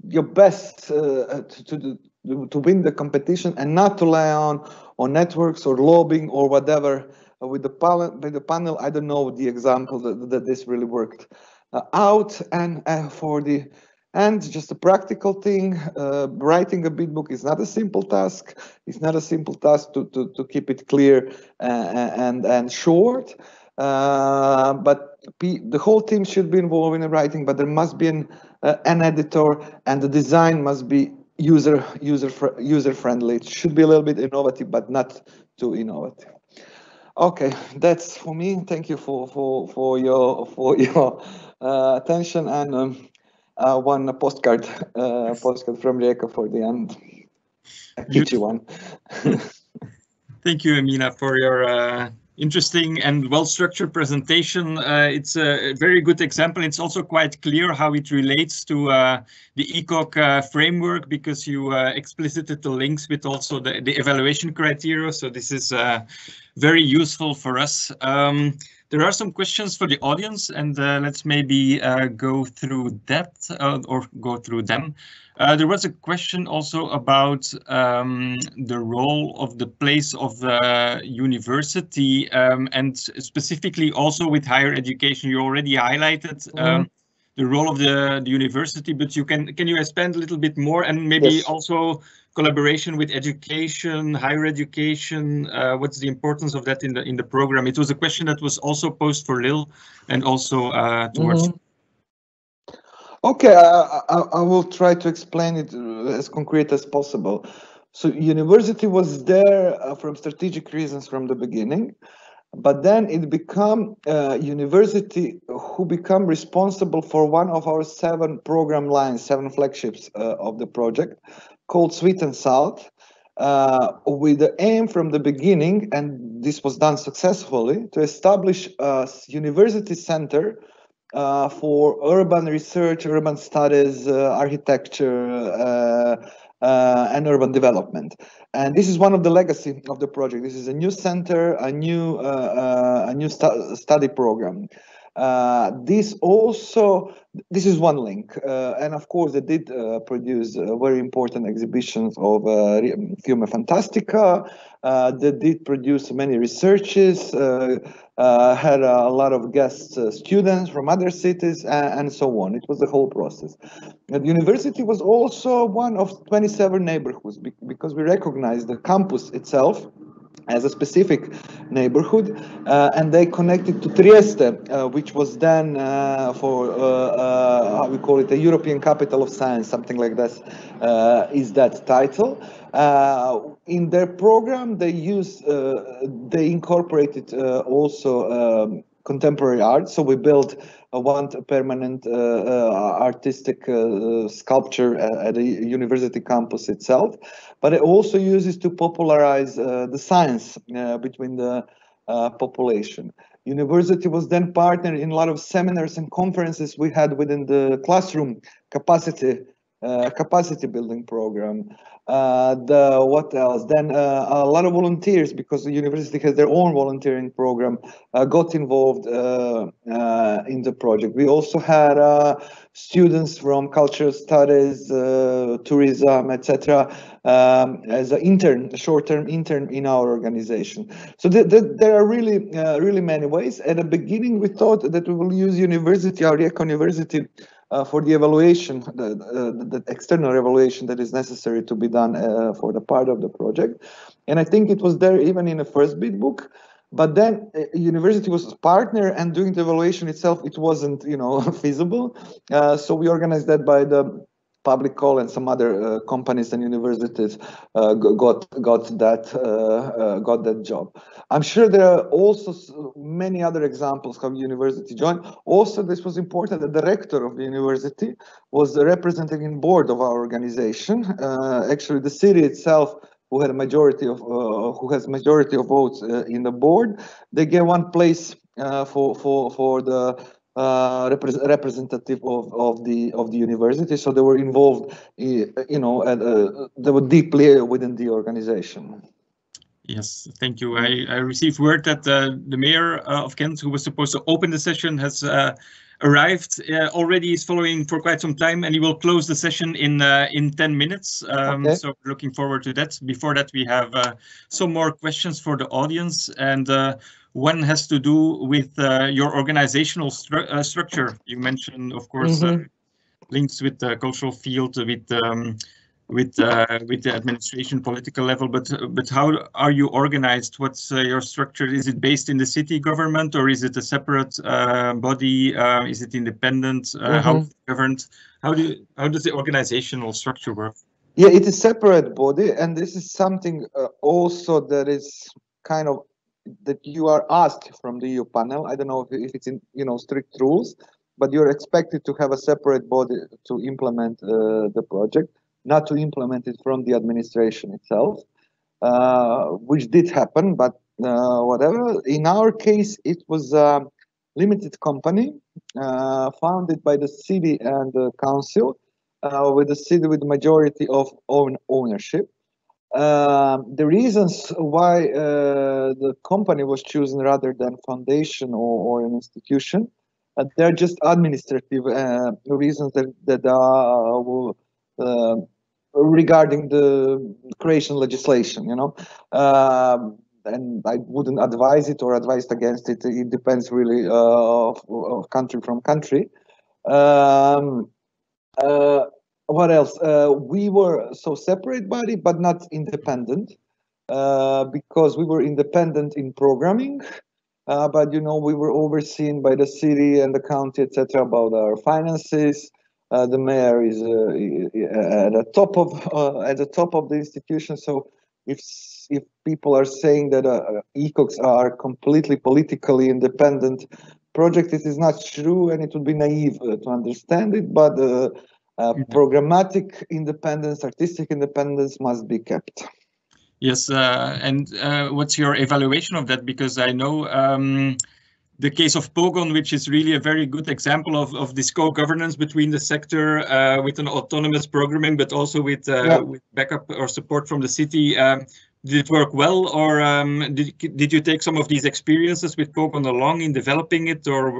your best to win the competition and not to rely on networks or lobbying or whatever. With the panel, I don't know the example that this really worked out. And for the end, just a practical thing. Writing a bid book is not a simple task. It's not a simple task to keep it clear and short. But the whole team should be involved in the writing, but there must be an editor, and the design must be user friendly. It should be a little bit innovative, but not too innovative. Okay, that's for me. Thank you for your attention, and one postcard from Rijeka for the end. A kitschy one. Thank you, Emina, for your interesting and well-structured presentation. It's a very good example. It's also quite clear how it relates to the ECOG framework, because you explicited the links with also the evaluation criteria. So this is very useful for us. There are some questions for the audience, and let's maybe go through that or go through them. There was a question also about the role of the place of the university, and specifically also with higher education. You already highlighted the role of the university, but can you expand a little bit more, and maybe Yes. also collaboration with education, higher education? What's the importance of that in the program? It was a question that was also posed for Lille and also towards. Okay, I will try to explain it as concrete as possible. So university was there from strategic reasons from the beginning, but then it became university who become responsible for one of our 7 program lines, 7 flagships of the project, called Sweet and Salt, with the aim from the beginning, and this was done successfully, to establish a university center for urban research, urban studies, architecture, and urban development. And this is one of the legacy of the project. This is a new center, a new study program. This is one link, and of course they did produce very important exhibitions of Fiume Fantastica. They did produce many researches, had a lot of guest students from other cities, and so on. It was the whole process. The university was also one of 27 neighborhoods, because we recognized the campus itself as a specific neighborhood, and they connected to Trieste, which was then how we call it, the European Capital of Science, something like that is that title. In their program, they incorporated also contemporary art. So we built one permanent artistic sculpture at the university campus itself, but it also uses to popularize the science between the population. University was then partnered in a lot of seminars and conferences we had within the classroom capacity capacity building program. What else? Then a lot of volunteers, because the university has their own volunteering program, got involved in the project. We also had students from cultural studies, tourism, etc., as an intern, short-term intern in our organization. So there are really, really many ways. At the beginning, we thought that we will use university, our Rijeka University, for the evaluation, the external evaluation that is necessary to be done for the part of the project. And I think it was there even in the first bid book. But then university was a partner, and doing the evaluation itself, it wasn't, feasible. So we organized that by the public call, and some other companies and universities got that job. I'm sure there are also many other examples how university joined. Also, this was important that the rector of the university was represented in board of our organization. Actually, the city itself, who had a majority of who has majority of votes in the board, they gave one place for the representative of the university, so they were involved, they were deeply within the organization. Yes, thank you. I received word that the mayor of Ghent, who was supposed to open the session, has arrived. Already is following for quite some time, and he will close the session in 10 minutes. Okay. So looking forward to that. Before that, we have some more questions for the audience, and one has to do with your organizational structure. You mentioned, of course, links with the cultural field, with the administration, political level, but how are you organized? What's your structure? Is it based in the city government, or is it a separate body? Is it independent? How is it governed? How does the organizational structure work? Yeah, it is separate body, and this is something also that is kind of that you are asked from the EU panel. I don't know if it's in strict rules, but you're expected to have a separate body to implement the project, not to implement it from the administration itself, which did happen, but whatever. In our case, it was a limited company founded by the city and the council, with the city with majority of ownership. The reasons why the company was chosen rather than foundation or an institution, they're just administrative reasons that are regarding the creation legislation, and I wouldn't advise it or advise against it. It depends really of country from country. What else? We were so separate body, but not independent, because we were independent in programming, but we were overseen by the city and the county, etc., about our finances. The mayor is at the top of the institution. So if people are saying that ECOCs are completely politically independent project, it is not true, and it would be naive to understand it. But programmatic independence, artistic independence must be kept. Yes, and what's your evaluation of that? Because I know the case of Pogon, which is really a very good example of this co-governance between the sector with an autonomous programming, but also with backup or support from the city. Did it work well, or did you take some of these experiences with Pogon along in developing it, or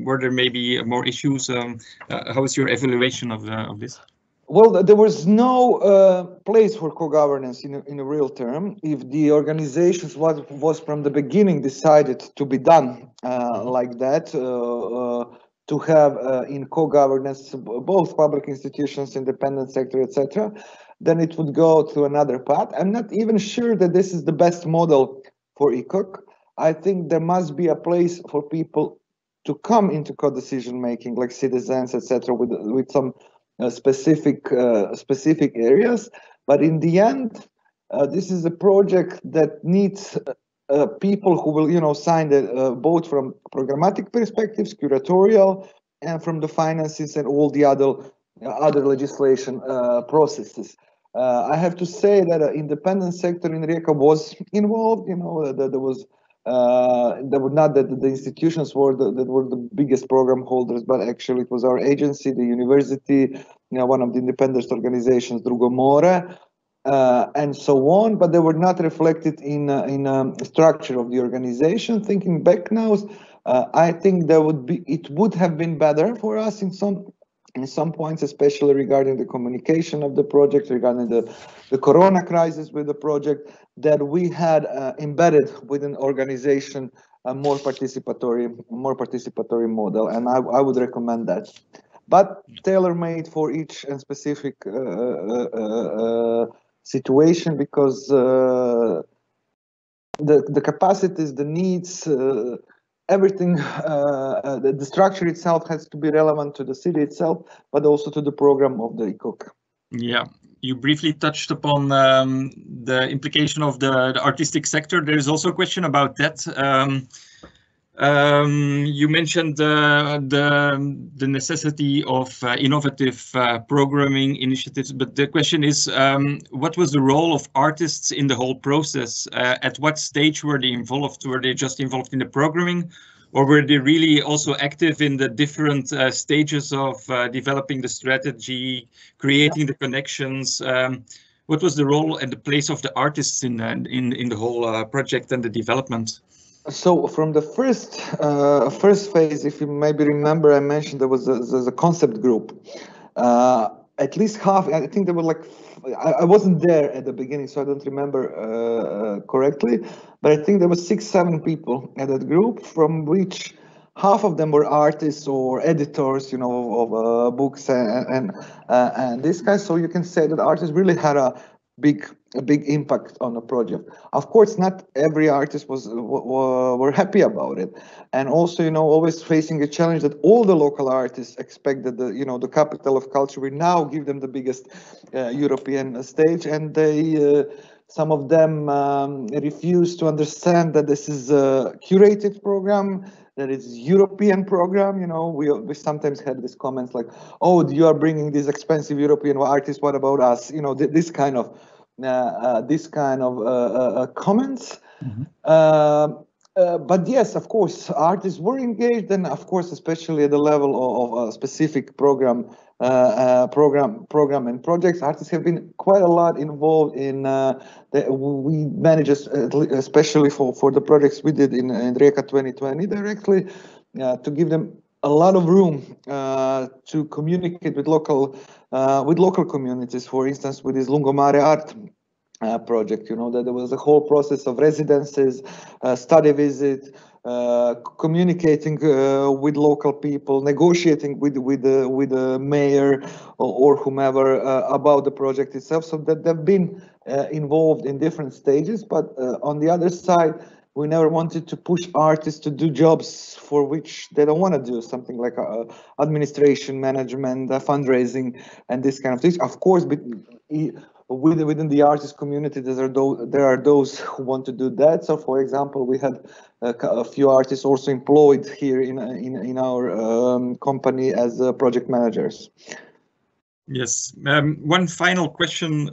were there maybe more issues? How is your evaluation of this? Well, there was no place for co-governance in a real term. If the organizations was from the beginning decided to be done like that, to have in co-governance both public institutions, independent sector, etc., then it would go to another path. I'm not even sure that this is the best model for ECOC. I think there must be a place for people to come into co-decision making, like citizens, etc., with some specific areas. But in the end, this is a project that needs people who will, sign both from programmatic perspectives, curatorial, and from the finances and all the other legislation processes. I have to say that independent sector in Rijeka was involved. There was That were not that the institutions were the biggest program holders, but actually it was our agency, the university, one of the independent organizations, Drugo More, and so on. But they were not reflected in structure of the organization. Thinking back now, I think it would have been better for us in some points, especially regarding the communication of the project, regarding the Corona crisis with the project, that we had embedded within organization a more participatory model, and I would recommend that. But tailor-made for each and specific situation, because the capacities, the needs, everything, the structure itself has to be relevant to the city itself, but also to the program of the ECOC. Yeah, you briefly touched upon the implication of the artistic sector. There is also a question about that. You mentioned the necessity of innovative programming initiatives, but the question is, what was the role of artists in the whole process? At what stage were they involved? Were they just involved in the programming, or were they really also active in the different stages of developing the strategy, creating the connections? What was the role and the place of the artists in the whole project and the development? So from the first phase, if you maybe remember, I mentioned there was a concept group. At least half, I think there were like, I wasn't there at the beginning, so I don't remember correctly, but I think there were 6-7 people at that group, from which half of them were artists or editors, of books and this guy. So you can say that artists really had a big impact on the project. Of course, not every artist were happy about it, and also always facing a challenge that all the local artists expect that the capital of culture will now give them the biggest European stage, and they some of them refuse to understand that this is a curated program, that it's European program. We sometimes had these comments like, "Oh, you are bringing these expensive European artists. What about us?" This kind of comments. Mm-hmm. But yes, of course, artists were engaged, and of course, especially at the level of a specific program and projects, artists have been quite a lot involved in. We managed, especially for the projects we did in Rijeka 2020 directly, to give them a lot of room to communicate with local communities. For instance, with this Lungomare art project, that there was a whole process of residences, study visit, communicating with local people, negotiating with the mayor or whomever about the project itself. So that they've been involved in different stages. But on the other side, we never wanted to push artists to do jobs for which they don't want to do, something like administration, management, fundraising, and this kind of things. Of course, within the artist community, there are those who want to do that. So, for example, we had a few artists also employed here in our company as project managers. Yes. One final question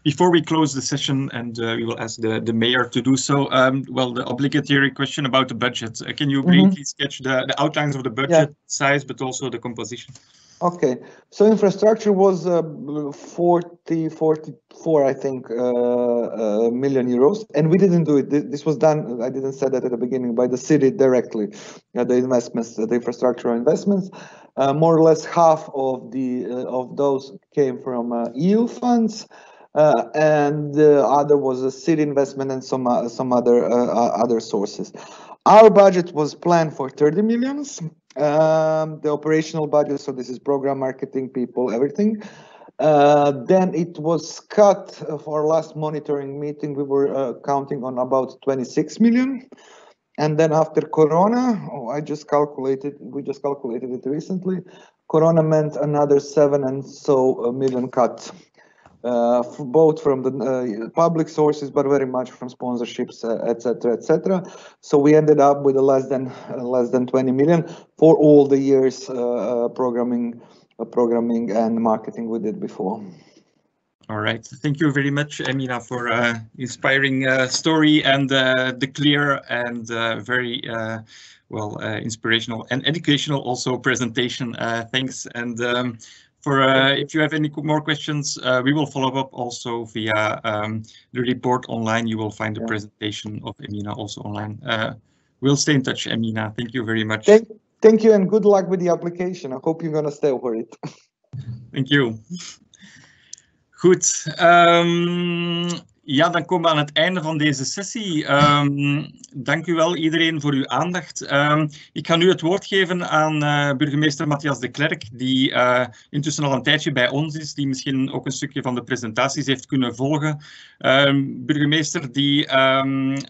before we close the session, and we will ask the mayor to do so. The obligatory question about the budget. Can you briefly sketch the outlines of the budget size, but also the composition? Okay, so infrastructure was 44, I think, million euros, and we didn't do it. This was done, I didn't say that at the beginning, by the city directly. The investments, the infrastructural investments, more or less half of those came from EU funds, and the other was a city investment and some other sources. Our budget was planned for 30 millions. The operational budget, so this is program, marketing, people, everything. Then it was cut for our last monitoring meeting. We were counting on about 26 million. And then after Corona, we just calculated it recently. Corona meant another 7 and so million cut. Both from the public sources, but very much from sponsorships, etc., etc. So we ended up with less than 20 million for all the years programming and marketing we did before. All right. Thank you very much, Emina, for inspiring story and the clear and very well inspirational and educational also presentation. Thanks. And if you have any more questions, we will follow up also via the report online. You will find the presentation of Emina also online. We'll stay in touch, Emina. Thank you very much. Thank you and good luck with the application. I hope you're going to stay over it. Thank you. Goed, ja, dan komen we aan het einde van deze sessie. Dank u wel iedereen voor uw aandacht. Ik ga nu het woord geven aan burgemeester Matthias de Klerk, die intussen al een tijdje bij ons is, die misschien ook een stukje van de presentaties heeft kunnen volgen. Burgemeester die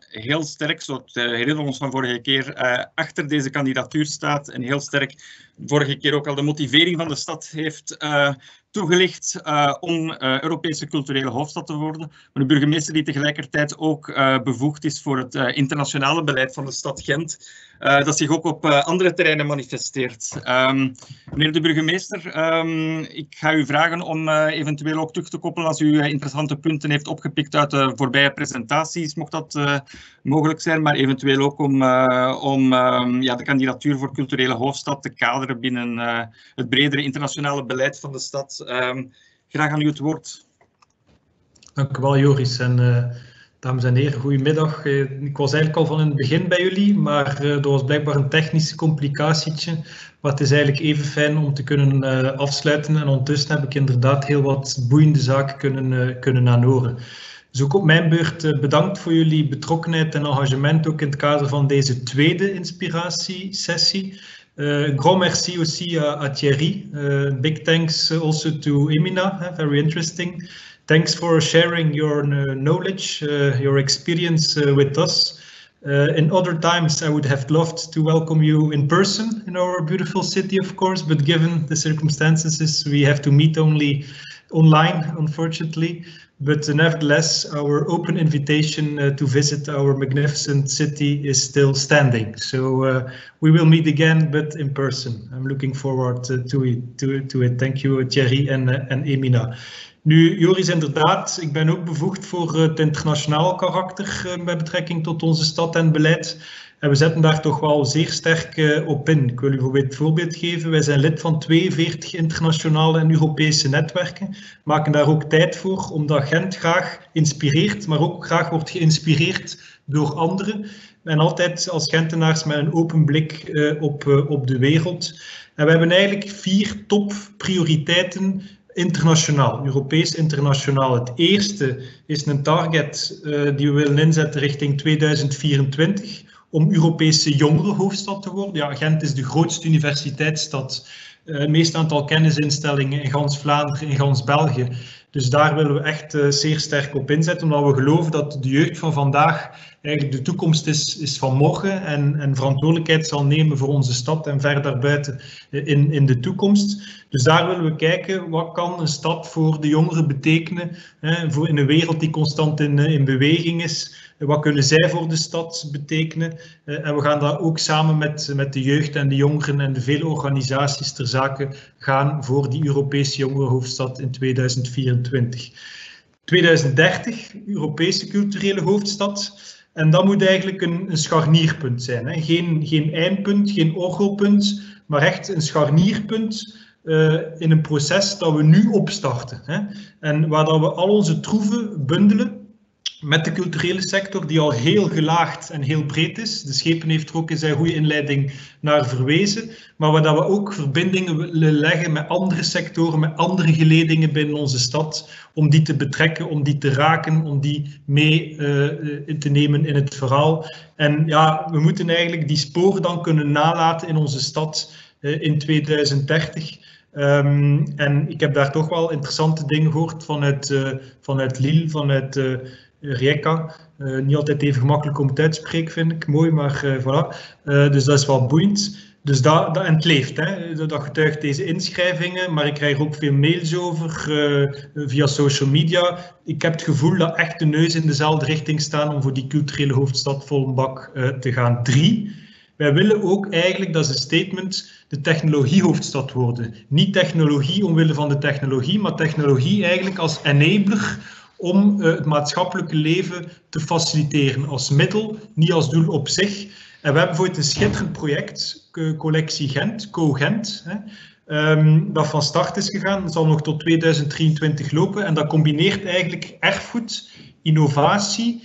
heel sterk, zo herinneren we ons van vorige keer, achter deze kandidatuur staat en heel sterk vorige keer ook al de motivering van de stad heeft toegelicht om Europese culturele hoofdstad te worden. Maar de burgemeester die tegelijkertijd ook bevoegd is voor het internationale beleid van de stad Gent, dat zich ook op andere terreinen manifesteert. Meneer de burgemeester, ik ga u vragen om eventueel ook terug te koppelen als u interessante punten heeft opgepikt uit de voorbije presentaties, mocht dat mogelijk zijn, maar eventueel ook om de kandidatuur voor culturele hoofdstad te kaderen binnen het bredere internationale beleid van de stad. Graag aan u het woord. Dank u wel, Joris. En dames en heren, goedemiddag. Ik was eigenlijk al van in het begin bij jullie, maar er was blijkbaar een technische complicatietje. Maar het is eigenlijk even fijn om te kunnen afsluiten. En ondertussen heb ik inderdaad heel wat boeiende zaken kunnen aanhoren. Dus ook op mijn beurt bedankt voor jullie betrokkenheid en engagement, ook in het kader van deze tweede inspiratiesessie. Grand merci aussi à Thierry. Big thanks also to Emina, very interesting. Thanks for sharing your knowledge, your experience with us. In other times, I would have loved to welcome you in person in our beautiful city, of course, but given the circumstances, we have to meet only online, unfortunately. But nevertheless, our open invitation to visit our magnificent city is still standing. So we will meet again, but in person. I'm looking forward to it. Thank you, Thierry en Emina. Nu, Joris, inderdaad, ik ben ook bevoegd voor het internationaal karakter met betrekking tot onze stad en beleid. En we zetten daar toch wel zeer sterk op in. Ik wil u een voorbeeld geven. Wij zijn lid van 42 internationale en Europese netwerken. Maken daar ook tijd voor, omdat Gent graag inspireert, maar ook graag wordt geïnspireerd door anderen. En altijd als Gentenaars met een open blik op de wereld. En we hebben eigenlijk 4 topprioriteiten internationaal, Europees internationaal. Het eerste is een target die we willen inzetten richting 2024 om Europese jongerenhoofdstad te worden. Ja, Gent is de grootste universiteitsstad, het meeste aantal kennisinstellingen in gans Vlaanderen, in gans België. Dus daar willen we echt zeer sterk op inzetten, omdat we geloven dat de jeugd van vandaag eigenlijk de toekomst is van morgen en verantwoordelijkheid zal nemen voor onze stad en ver daarbuiten in de toekomst. Dus daar willen we kijken, wat kan een stad voor de jongeren betekenen, in een wereld die constant in beweging is. Wat kunnen zij voor de stad betekenen? En we gaan daar ook samen met de jeugd en de jongeren en de vele organisaties ter zake gaan voor die Europese jongerenhoofdstad in 2024. 2030, Europese culturele hoofdstad. En dat moet eigenlijk een scharnierpunt zijn. Hè. Geen eindpunt, geen orgelpunt, maar echt een scharnierpunt in een proces dat we nu opstarten. Hè. En waar dat we al onze troeven bundelen met de culturele sector, die al heel gelaagd en heel breed is. De Schepen heeft er ook in zijn goede inleiding naar verwezen. Maar waar dat we ook verbindingen willen leggen met andere sectoren, met andere geledingen binnen onze stad, om die te betrekken, om die te raken, om die mee te nemen in het verhaal. En ja, we moeten eigenlijk die sporen dan kunnen nalaten in onze stad in 2030. En ik heb daar toch wel interessante dingen gehoord vanuit Lille, vanuit Rijeka. Niet altijd even gemakkelijk om het uit te spreken, vind ik. Mooi, maar voilà. Dus dat is wel boeiend. Dus en het leeft, hè. Dat getuigt deze inschrijvingen, maar ik krijg ook veel mails over via social media. Ik heb het gevoel dat echt de neus in dezelfde richting staan om voor die culturele hoofdstad vol een bak te gaan. 3. wij willen ook eigenlijk, dat is een statement, de technologiehoofdstad worden. Niet technologie omwille van de technologie, maar technologie eigenlijk als enabler om het maatschappelijke leven te faciliteren als middel, niet als doel op zich. En we hebben bijvoorbeeld een schitterend project, Collectie Gent, Co-Gent, dat van start is gegaan. Dat zal nog tot 2023 lopen en dat combineert eigenlijk erfgoed, innovatie,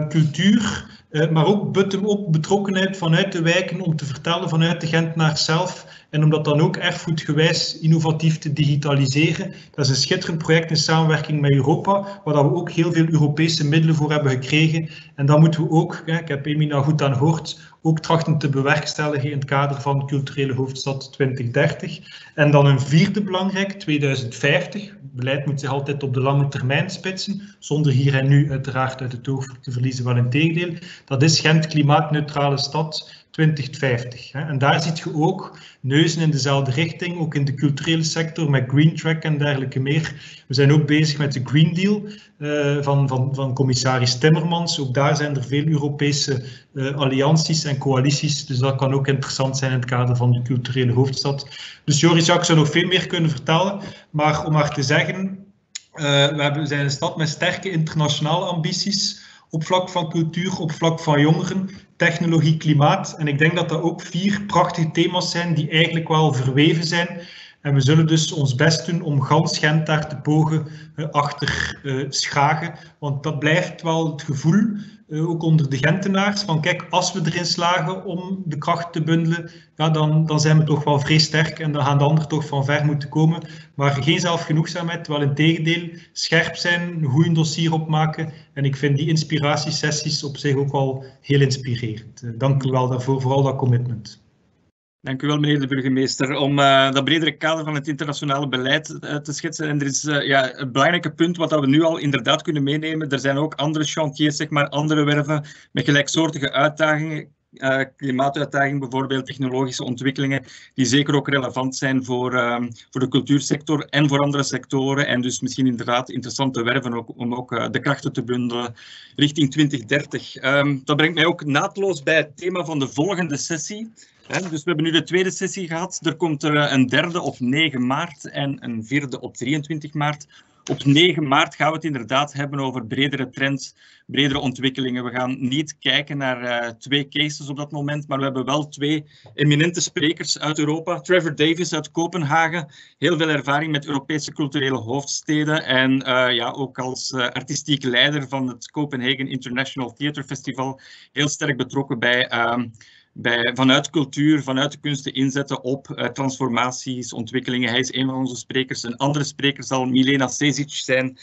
cultuur, maar ook bottom-up betrokkenheid vanuit de wijken om te vertellen vanuit de Gentenaars zelf en om dat dan ook erfgoedgewijs innovatief te digitaliseren. Dat is een schitterend project in samenwerking met Europa, waar we ook heel veel Europese middelen voor hebben gekregen. En dat moeten we ook, ik heb Emina goed aan gehoord, ook trachten te bewerkstelligen in het kader van Culturele Hoofdstad 2030. En dan een vierde belangrijk, 2050. Beleid moet zich altijd op de lange termijn spitsen, zonder hier en nu uiteraard uit het oog te verliezen, wel in tegendeel. Dat is Gent klimaatneutrale stad 2050. En daar ziet je ook neuzen in dezelfde richting, ook in de culturele sector met Green Track en dergelijke meer. We zijn ook bezig met de Green Deal van commissaris Timmermans. Ook daar zijn er veel Europese allianties en coalities, dus dat kan ook interessant zijn in het kader van de culturele hoofdstad. Dus Joris, ik zou nog veel meer kunnen vertellen, maar om maar te zeggen, we zijn een stad met sterke internationale ambities, op vlak van cultuur, op vlak van jongeren, technologie, klimaat. En ik denk dat dat ook 4 prachtige thema's zijn die eigenlijk wel verweven zijn. En we zullen dus ons best doen om gans Gent daar te pogen achter Schagen. Want dat blijft wel het gevoel, ook onder de Gentenaars, van kijk, als we erin slagen om de kracht te bundelen, ja, dan zijn we toch wel vrij sterk en dan gaan de anderen toch van ver moeten komen. Maar geen zelfgenoegzaamheid, wel in tegendeel, scherp zijn, een goed dossier opmaken. En ik vind die inspiratiesessies op zich ook wel heel inspirerend. Dank u wel daarvoor, vooral dat commitment. Dank u wel, meneer de burgemeester, om dat bredere kader van het internationale beleid te schetsen. En er is een belangrijke punt wat we nu al inderdaad kunnen meenemen. Er zijn ook andere chantiers, zeg maar, andere werven met gelijksoortige uitdagingen. Klimaatuitdaging bijvoorbeeld, technologische ontwikkelingen, die zeker ook relevant zijn voor de cultuursector en voor andere sectoren. En dus misschien inderdaad interessante werven om ook de krachten te bundelen richting 2030. Dat brengt mij ook naadloos bij het thema van de volgende sessie. Dus we hebben nu de tweede sessie gehad. Er komt er een derde op 9 maart en een vierde op 23 maart. Op 9 maart gaan we het inderdaad hebben over bredere trends, bredere ontwikkelingen. We gaan niet kijken naar 2 cases op dat moment, maar we hebben wel 2 eminente sprekers uit Europa. Trevor Davis uit Kopenhagen, heel veel ervaring met Europese culturele hoofdsteden en ook als artistiek leider van het Copenhagen International Theatre Festival heel sterk betrokken bij vanuit cultuur, vanuit de kunsten inzetten op transformaties, ontwikkelingen. Hij is een van onze sprekers. Een andere spreker zal Milena Sezic zijn,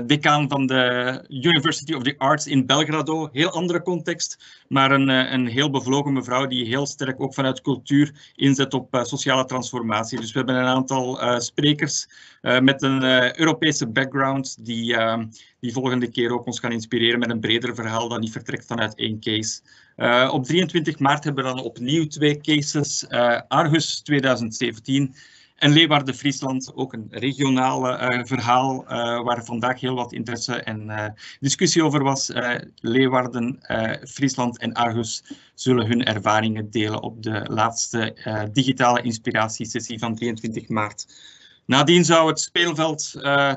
decaan van de University of the Arts in Belgrado. Heel andere context, maar een heel bevlogen mevrouw die heel sterk ook vanuit cultuur inzet op sociale transformatie. Dus we hebben een aantal sprekers met een Europese background die volgende keer ook ons gaan inspireren met een breder verhaal dat niet vertrekt vanuit 1 case. Op 23 maart hebben we dan opnieuw 2 cases. Aarhus 2017 en Leeuwarden-Friesland, ook een regionale verhaal waar vandaag heel wat interesse en discussie over was. Leeuwarden, Friesland en Aarhus zullen hun ervaringen delen op de laatste digitale inspiratiesessie van 23 maart. Nadien zou het speelveld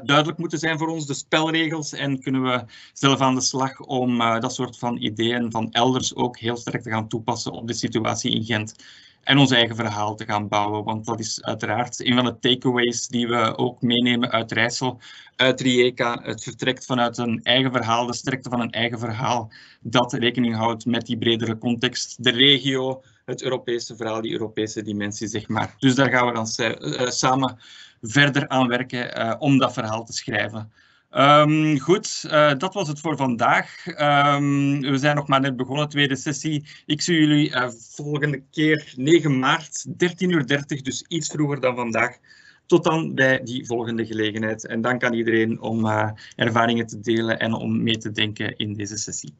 duidelijk moeten zijn voor ons, de spelregels, en kunnen we zelf aan de slag om dat soort van ideeën van elders ook heel sterk te gaan toepassen op de situatie in Gent en ons eigen verhaal te gaan bouwen, want dat is uiteraard een van de takeaways die we ook meenemen uit Rijssel, uit Rijeka. Het vertrekt vanuit een eigen verhaal, de sterkte van een eigen verhaal, dat rekening houdt met die bredere context, de regio, het Europese verhaal, die Europese dimensie, zeg maar. Dus daar gaan we dan samen verder aan werken om dat verhaal te schrijven. Goed, dat was het voor vandaag. We zijn nog maar net begonnen, tweede sessie. Ik zie jullie volgende keer 9 maart, 13:30, dus iets vroeger dan vandaag. Tot dan bij die volgende gelegenheid. En dank aan iedereen om ervaringen te delen en om mee te denken in deze sessie.